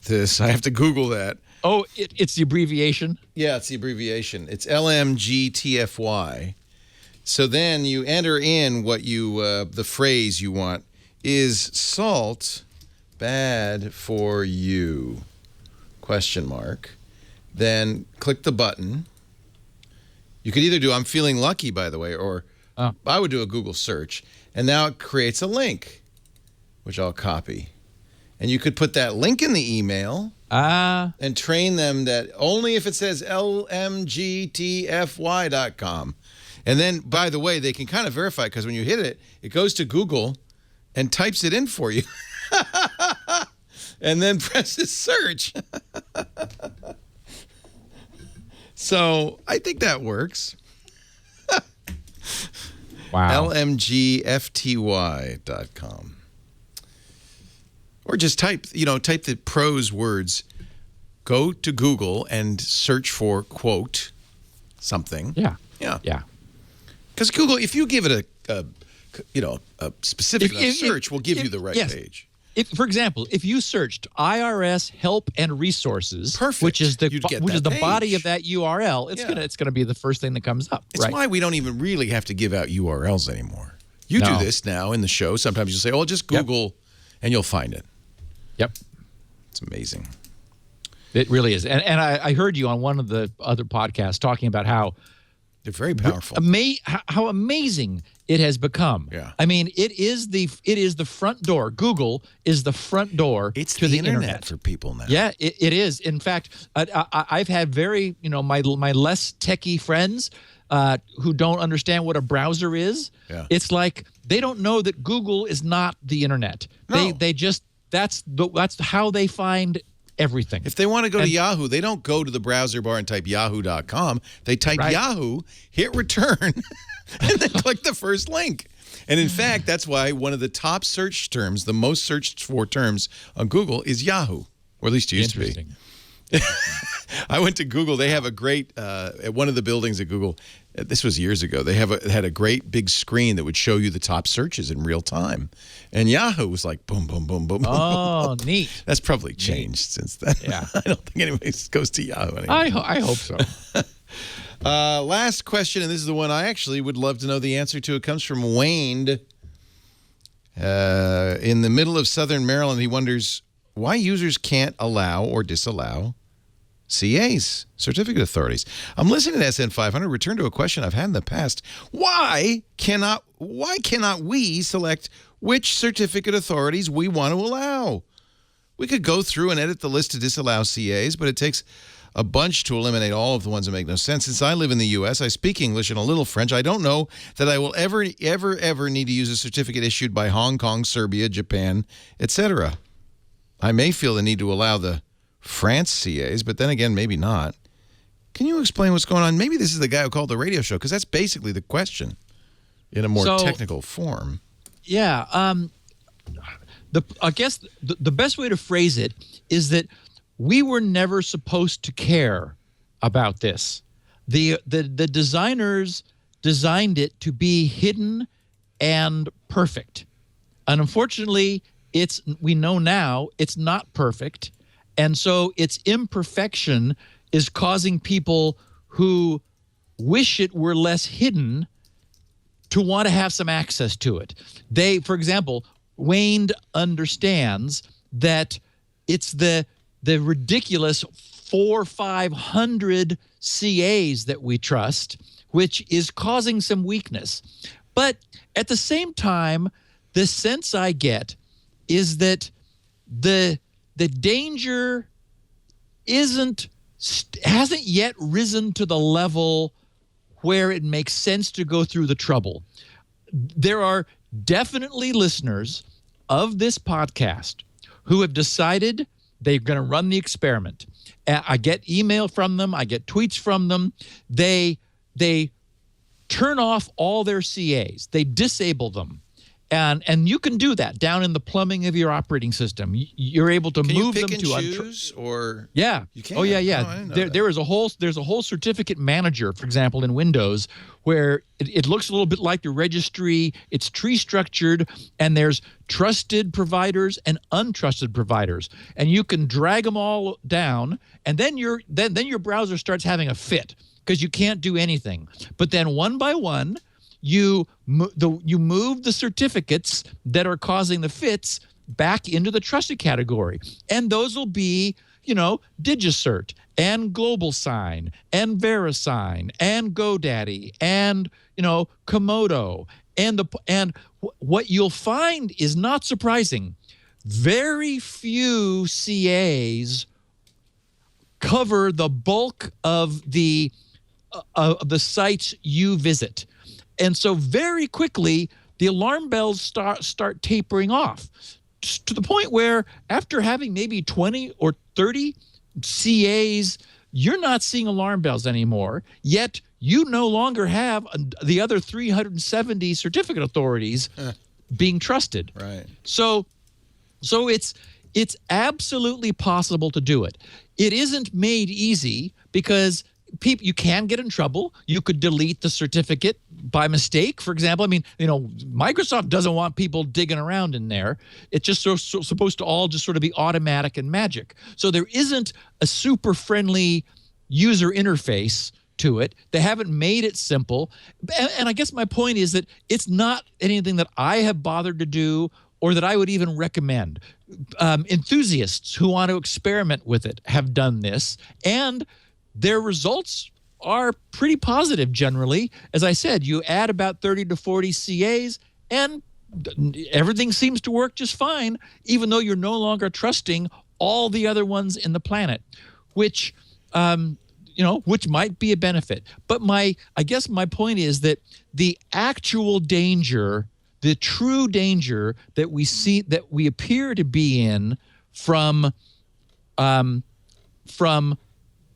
this. I have to Google that. Oh, it's the abbreviation? Yeah, it's the abbreviation. It's LMGTFY. So then you enter in what you the phrase you want. Is salt bad for you? Question mark. Then click the button. You could either do I'm feeling lucky, by the way, or I would do a Google search. And now it creates a link, which I'll copy. And you could put that link in the email and train them that only if it says lmgtfy.com. And then, by the way, they can kind of verify, because when you hit it, it goes to Google and types it in for you. And then presses search. So I think that works. Wow. lmgfty.com. Or just type the prose words. Go to Google and search for, quote, something. Yeah. Yeah. Yeah. Because Google, if you give it a specific search, will give you the right page. For example, if you searched IRS help and resources, perfect, which is the page. body of that URL, it's gonna be the first thing that comes up. It's why we don't even really have to give out URLs anymore. You do this now in the show. Sometimes you say, "Oh, just Google," and you'll find it. Yep, it's amazing. It really is. And I heard you on one of the other podcasts talking about how they're very powerful. How amazing it has become. Yeah. I mean, it is the front door. Google is the front door to the internet for people now. Yeah, it is. In fact, I've had very, my less techie friends who don't understand what a browser is. Yeah. It's like they don't know that Google is not the internet. No. They just that's how they find everything. If they want to go to Yahoo, they don't go to the browser bar and type yahoo.com. They type Yahoo, hit return, and then click the first link. And in fact, that's why one of the top search terms, the most searched for terms on Google is Yahoo, or at least it used to be. I went to Google. They have a great, at one of the buildings at Google, this was years ago, they had a great big screen that would show you the top searches in real time. And Yahoo was like boom, boom, boom, boom, boom. Oh, boom. neat. That's probably changed since then. Yeah. I don't think anybody goes to Yahoo anymore. I hope so. Last question, and this is the one I actually would love to know the answer to. It comes from Wayne in the middle of southern Maryland. He wonders, why users can't allow or disallow CAs, certificate authorities. I'm listening to SN 500. Return to a question I've had in the past. Why cannot we select which certificate authorities we want to allow? We could go through and edit the list to disallow CAs, but it takes a bunch to eliminate all of the ones that make no sense. Since I live in the U.S., I speak English and a little French. I don't know that I will ever need to use a certificate issued by Hong Kong, Serbia, Japan, etc. I may feel the need to allow the France CAs, but then again, maybe not. Can you explain what's going on? Maybe this is the guy who called the radio show, because that's basically the question in a more technical form. Yeah. I guess the best way to phrase it is that we were never supposed to care about this. The designers designed it to be hidden and perfect. And unfortunately, we know now it's not perfect. And so its imperfection is causing people who wish it were less hidden to want to have some access to it. For example, Wayne understands that it's the ridiculous 400-500 CAs that we trust, which is causing some weakness. But at the same time, the sense I get is that the danger hasn't yet risen to the level where it makes sense to go through the trouble. There are definitely listeners of this podcast who have decided they're going to run the experiment. I get email from them. I get tweets from them. They turn off all their CAs. They disable them. And you can do that down in the plumbing of your operating system. You're able to move them to choose, or yeah. You can. Oh yeah. Oh, I didn't know There's a whole certificate manager, for example, in Windows, where it looks a little bit like the registry. It's tree structured, and there's trusted providers and untrusted providers, and you can drag them all down, and then your browser starts having a fit because you can't do anything. But then one by one, you move the certificates that are causing the fits back into the trusted category. And those will be, DigiCert and GlobalSign and VeriSign and GoDaddy and, Komodo. And what you'll find is not surprising. Very few CAs cover the bulk of the sites you visit. And so very quickly, the alarm bells start tapering off to the point where after having maybe 20 or 30 CAs, you're not seeing alarm bells anymore, yet you no longer have the other 370 certificate authorities being trusted. Right. So it's absolutely possible to do it. It isn't made easy because you can get in trouble. You could delete the certificate by mistake, for example. I mean, Microsoft doesn't want people digging around in there. It's just supposed to all just sort of be automatic and magic. So there isn't a super friendly user interface to it. They haven't made it simple. And I guess my point is that it's not anything that I have bothered to do or that I would even recommend. Enthusiasts who want to experiment with it have done this, and their results are pretty positive generally. As I said, you add about 30 to 40 CAs and everything seems to work just fine, even though you're no longer trusting all the other ones in the planet, which might be a benefit. But I guess my point is that the actual danger, the true danger that we see, that we appear to be in from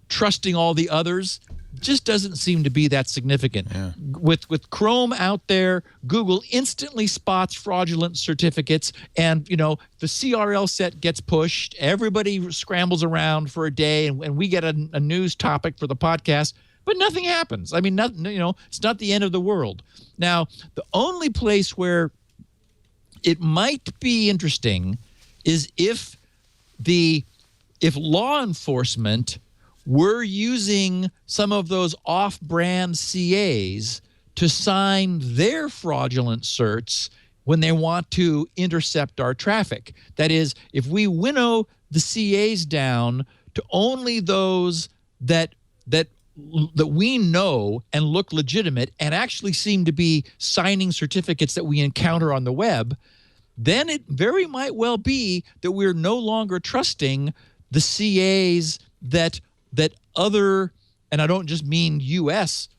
trusting all the others, just doesn't seem to be that significant. Yeah. With Chrome out there, Google instantly spots fraudulent certificates, and the CRL set gets pushed. Everybody scrambles around for a day, and we get a news topic for the podcast, but nothing happens. I mean, it's not the end of the world. Now, the only place where it might be interesting is if law enforcement were using some of those off-brand CAs to sign their fraudulent certs when they want to intercept our traffic. That is, if we winnow the CAs down to only those that we know and look legitimate and actually seem to be signing certificates that we encounter on the web, then it very might well be that we're no longer trusting the CAs that other, and I don't just mean U.S.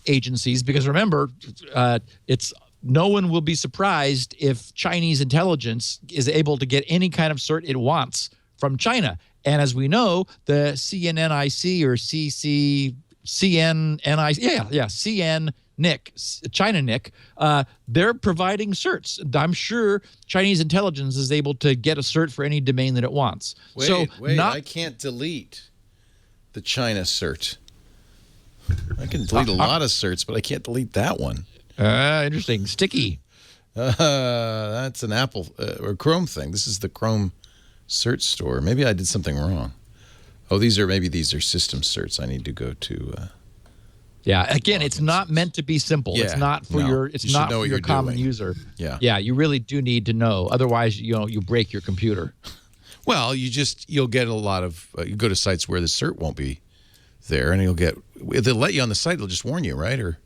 Agencies, because remember, it's no one will be surprised if Chinese intelligence is able to get any kind of cert it wants from China. And as we know, the CNNIC or CNNIC, China NIC, they're providing certs. I'm sure Chinese intelligence is able to get a cert for any domain that it wants. Wait, I can't delete the China cert. I can delete a lot of certs, but I can't delete that one. Interesting. Sticky. That's an Apple or Chrome thing. This is the Chrome search store. Maybe I did something wrong. Oh, these are system certs. I need to go to. Yeah. Again, it's not meant to be simple. Yeah, it's not for your common user. Yeah. Yeah. You really do need to know. Otherwise, you break your computer. Well, you'll get a lot of. You go to sites where the cert won't be there, and if they'll let you on the site, they'll just warn you, right? Or.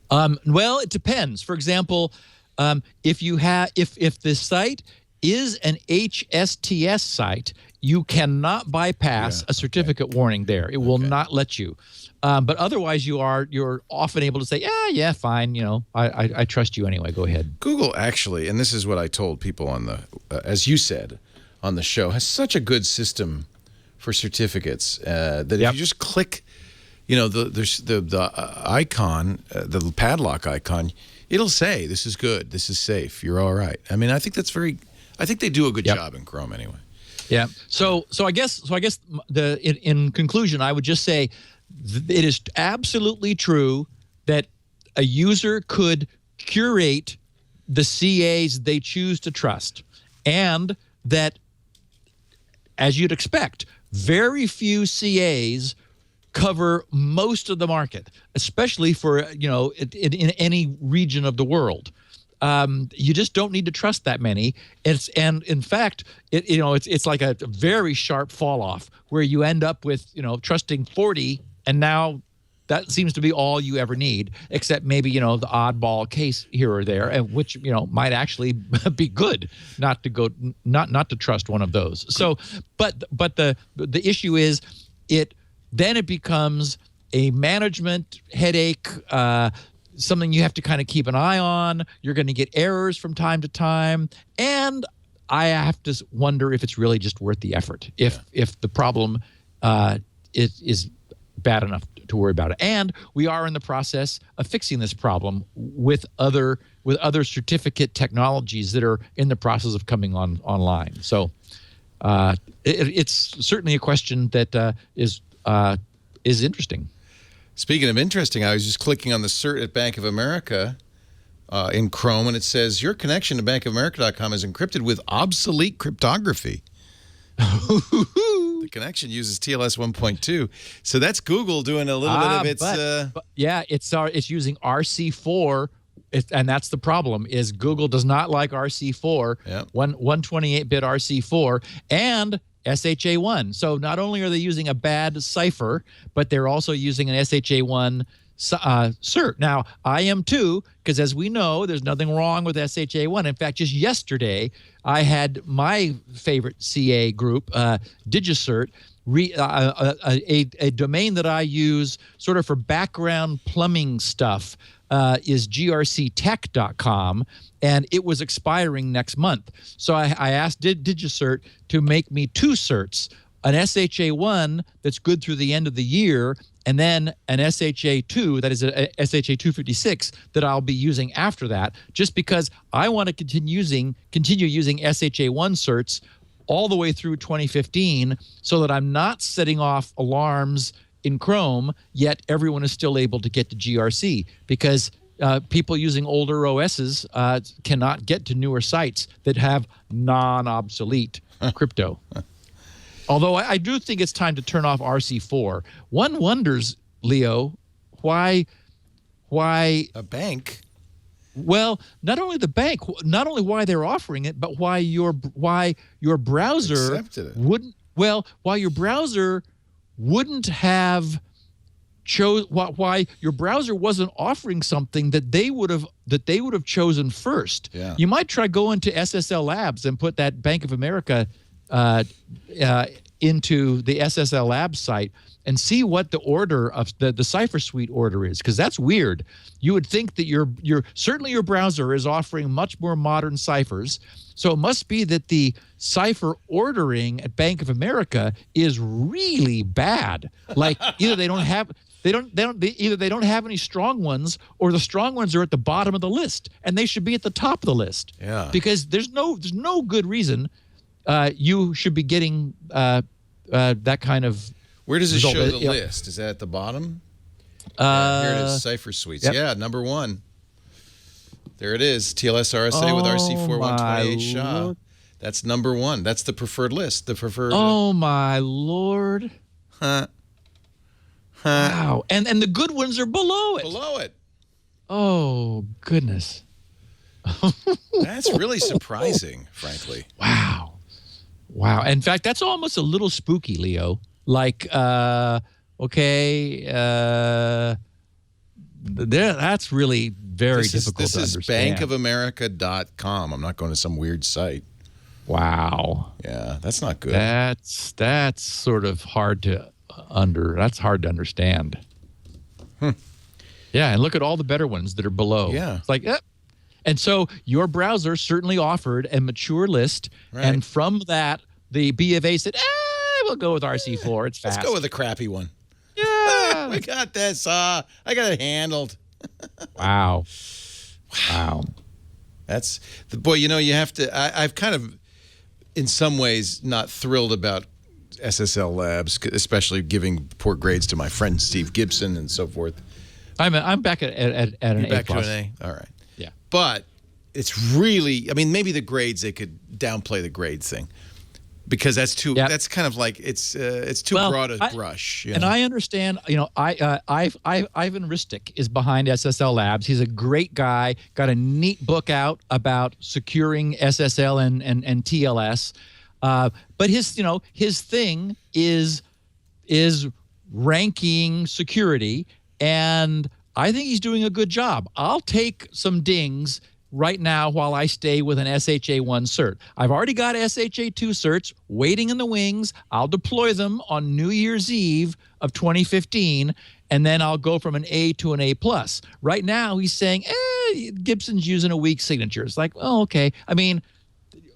Well, it depends. For example, if the site is an HSTS site, you cannot bypass a certificate warning there. It will not let you. But otherwise, you're often able to say, yeah, fine. I trust you anyway. Go ahead. Google actually, and this is what I told people on the, as you said, on the show, has such a good system for certificates that if you just click, there's the icon, the padlock icon, it'll say this is good, this is safe, you're all right. I mean, I think they do a good job in Chrome anyway. Yeah. So I guess in conclusion, I would just say it is absolutely true that a user could curate the CAs they choose to trust, and that, as you'd expect, very few CAs cover most of the market, especially for in any region of the world. You just don't need to trust that many. And in fact, it's like a very sharp fall off where you end up with trusting 40, and now that seems to be all you ever need, except maybe the oddball case here or there, and which might actually be good not to trust one of those. So, but the issue is it becomes a management headache. Something you have to kind of keep an eye on. You're going to get errors from time to time, and I have to wonder if it's really just worth the effort. If the problem is bad enough to worry about it, and we are in the process of fixing this problem with other certificate technologies that are in the process of coming online. So it's certainly a question that is interesting. Speaking of interesting, I was just clicking on the cert at Bank of America in Chrome, and it says, your connection to bankofamerica.com is encrypted with obsolete cryptography. The connection uses TLS 1.2. So that's Google doing a little bit of its... But it's using RC4, and that's the problem, is Google does not like RC4, 128-bit RC4, and SHA-1. So not only are they using a bad cipher, but they're also using an SHA-1 cert. Now, I am too, because as we know, there's nothing wrong with SHA-1. In fact, just yesterday, I had my favorite CA group, DigiCert, a domain that I use sort of for background plumbing stuff, is grctech.com, and it was expiring next month. So I asked DigiCert to make me two certs, an SHA-1 that's good through the end of the year, and then an SHA-2, that is a SHA-256, that I'll be using after that, just because I want to continue using SHA-1 certs all the way through 2015 so that I'm not setting off alarms in Chrome, yet everyone is still able to get to GRC, because people using older OSs cannot get to newer sites that have non-obsolete crypto. Although I do think it's time to turn off RC4. One wonders, Leo, why a bank? Well, not only the bank, not only why they're offering it, but why your browser accepted it. why your browser wouldn't have why your browser wasn't offering something that they would have chosen first. Yeah. You might try going to SSL Labs and put that Bank of America into the SSL Labs site and see what the order of the cipher suite order is, because that's weird. You would think that certainly your browser is offering much more modern ciphers, so it must be that the cipher ordering at Bank of America is really bad. Like either they don't have any strong ones, or the strong ones are at the bottom of the list, and they should be at the top of the list. Yeah. Because there's no good reason you should be getting that kind of. Where does it result. show the list? Is that at the bottom? Here it is, cipher suites. Yep. Yeah, number 1. There it is, TLS RSA with RC4 128 SHA. Lord. That's number 1. That's the preferred list. The preferred. Oh my Lord! Wow, and the good ones are below it. Below it. Oh goodness! That's really surprising, frankly. Wow. In fact, that's almost a little spooky, Leo. Like, that's really very difficult to understand. This is bankofamerica.com. I'm not going to some weird site. Wow. Yeah, that's not good. That's sort of hard to understand. Yeah, and look at all the better ones that are below. Yeah. It's like, and so your browser certainly offered a mature list, right. And from that, the B of A said, we'll go with RC4. It's fast. Let's go with a crappy one. Yeah. We got this. I got it handled. Wow. That's the boy. You have to. I've kind of, in some ways, not thrilled about SSL Labs, especially giving poor grades to my friend Steve Gibson and so forth. I'm back at an A+. Back to an A. All right. Yeah. But it's really. I mean, maybe the grades, they could downplay the grade thing. Because that's too. Yep. That's kind of like it's too broad a brush. And I understand. Ivan Ristic is behind SSL Labs. He's a great guy. Got a neat book out about securing SSL and TLS. But his thing is ranking security, and I think he's doing a good job. I'll take some dings right now while I stay with an SHA-1 cert. I've already got SHA-2 certs waiting in the wings. I'll deploy them on New Year's Eve of 2015, and then I'll go from an A to an A+. Right now, he's saying, Gibson's using a weak signature. It's like, oh, okay. I mean,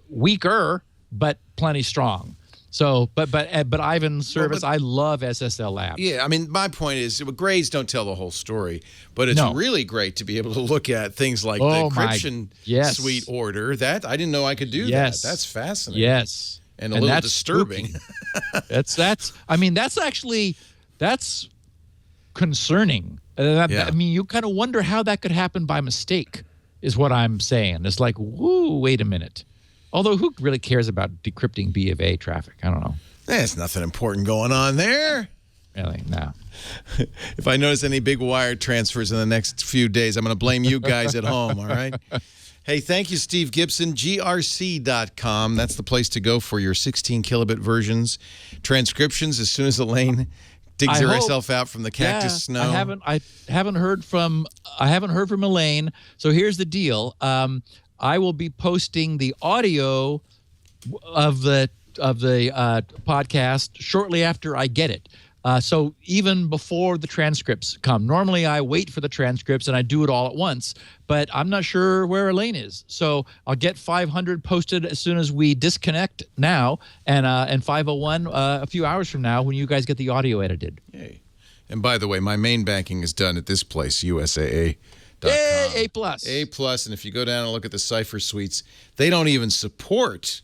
weaker, but plenty strong. So, but Ivan's service, I love SSL Labs. Yeah, I mean, my point is, grades don't tell the whole story, but it's really great to be able to look at things like the encryption suite order. That I didn't know I could do that. That's fascinating. Yes, and a little disturbing. that's concerning. I mean, you kind of wonder how that could happen by mistake. Is what I'm saying. It's like, whoo, wait a minute. Although, who really cares about decrypting B of A traffic? I don't know. There's nothing important going on there. Really? No. If I notice any big wire transfers in the next few days, I'm going to blame you guys at home, all right? Hey, thank you, Steve Gibson. grc.com. That's the place to go for your 16 kilobit versions. Transcriptions as soon as Elaine digs herself out from the cactus snow. I haven't heard from Elaine. So here's the deal. I will be posting the audio of the podcast shortly after I get it. So even before the transcripts come. Normally I wait for the transcripts and I do it all at once, but I'm not sure where Elaine is. So I'll get 500 posted as soon as we disconnect now, and 501 a few hours from now when you guys get the audio edited. Yay. And by the way, my main banking is done at this place, USAA. Yay, A+. A+, and if you go down and look at the cipher suites, they don't even support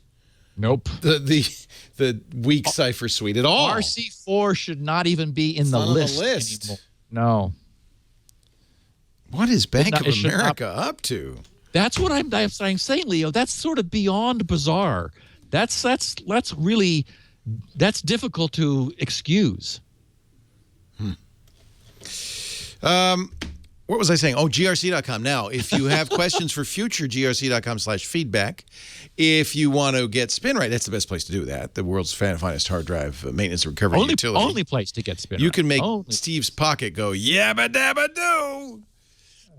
the weak cipher suite at all. RC4 should not even be in the list anymore. No. What is Bank of America up to? That's what I'm saying, Leo. That's sort of beyond bizarre. That's difficult to excuse. What was I saying? Oh, grc.com. Now, if you have questions for future, grc.com/feedback. If you want to get Spinrite, that's the best place to do that. The world's finest hard drive maintenance and recovery utility. Only place to get Spinrite. You can make Steve's pocket go, yabba dabba doo.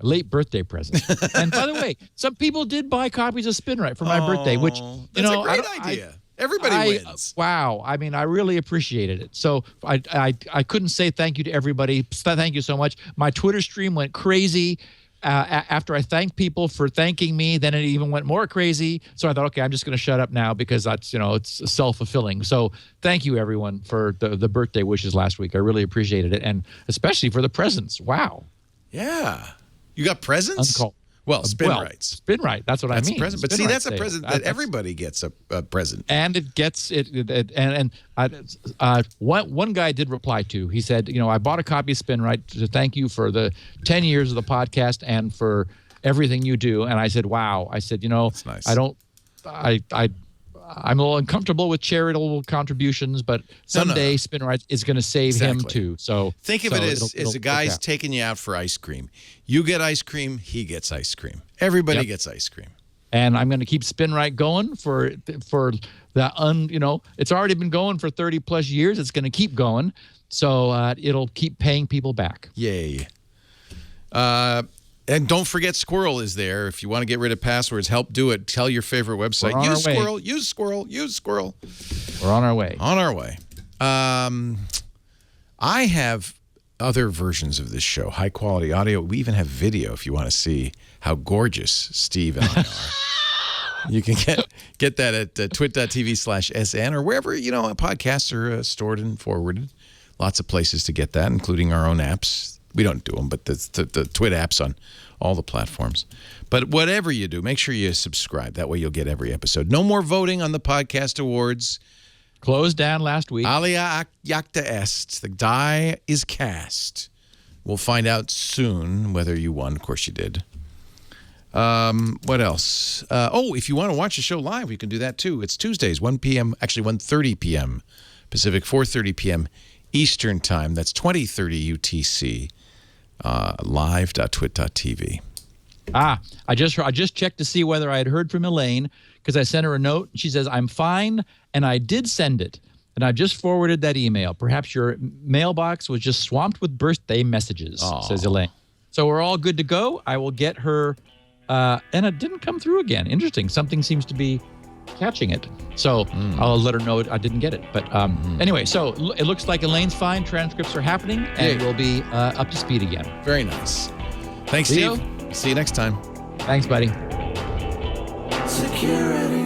Late birthday present. And by the way, some people did buy copies of Spinrite for my birthday, which, that's a great idea. Everybody wins. Wow. I mean, I really appreciated it. So I couldn't say thank you to everybody. Thank you so much. My Twitter stream went crazy. After I thanked people for thanking me, then it even went more crazy. So I thought, okay, I'm just going to shut up now because that's, it's self-fulfilling. So thank you, everyone, for the birthday wishes last week. I really appreciated it. And especially for the presents. Wow. Yeah. You got presents? Uncalled. Well, Spinrites. Spinrite. That's what I mean. That's a present. But see, that's a present that everybody gets a present. And it gets it. One guy did reply to. He said, I bought a copy of Spinrite to thank you for the 10 years of the podcast and for everything you do. And I said, wow. I said, that's nice. I'm a little uncomfortable with charitable contributions, but someday Spinrite is going to save him too. So think of it as a guy's taking you out for ice cream. You get ice cream, he gets ice cream. Everybody gets ice cream. And I'm going to keep Spinrite going for the it's already been going for 30 plus years. It's going to keep going. So it'll keep paying people back. Yay. And don't forget Squirrel is there. If you want to get rid of passwords, help do it. Tell your favorite website. Use Squirrel. Use Squirrel. Use Squirrel. We're on our way. On our way. I have other versions of this show, high quality audio. We even have video if you want to see how gorgeous Steve and I are. You can get that at twit.tv/SN or wherever, podcasts are stored and forwarded. Lots of places to get that, including our own apps. We don't do them, but the Twit apps on all the platforms. But whatever you do, make sure you subscribe. That way you'll get every episode. No more voting on the podcast awards. Closed down last week. Alia jacta est. The die is cast. We'll find out soon whether you won. Of course you did. What else? If you want to watch the show live, you can do that too. It's Tuesdays, 1 p.m., actually 1:30 p.m. Pacific, 4:30 p.m. Eastern Time. That's 2030 UTC. Live.twit.tv. I just checked to see whether I had heard from Elaine because I sent her a note. She says, I'm fine, and I did send it. And I just forwarded that email. Perhaps your mailbox was just swamped with birthday messages, says Elaine. So we're all good to go. I will get her, and it didn't come through again. Interesting. Something seems to be catching it. So I'll let her know I didn't get it. But anyway, so it looks like Elaine's fine. Transcripts are happening, and we'll be up to speed again. Very nice. Thanks, Steve. See you next time. Thanks, buddy. Security.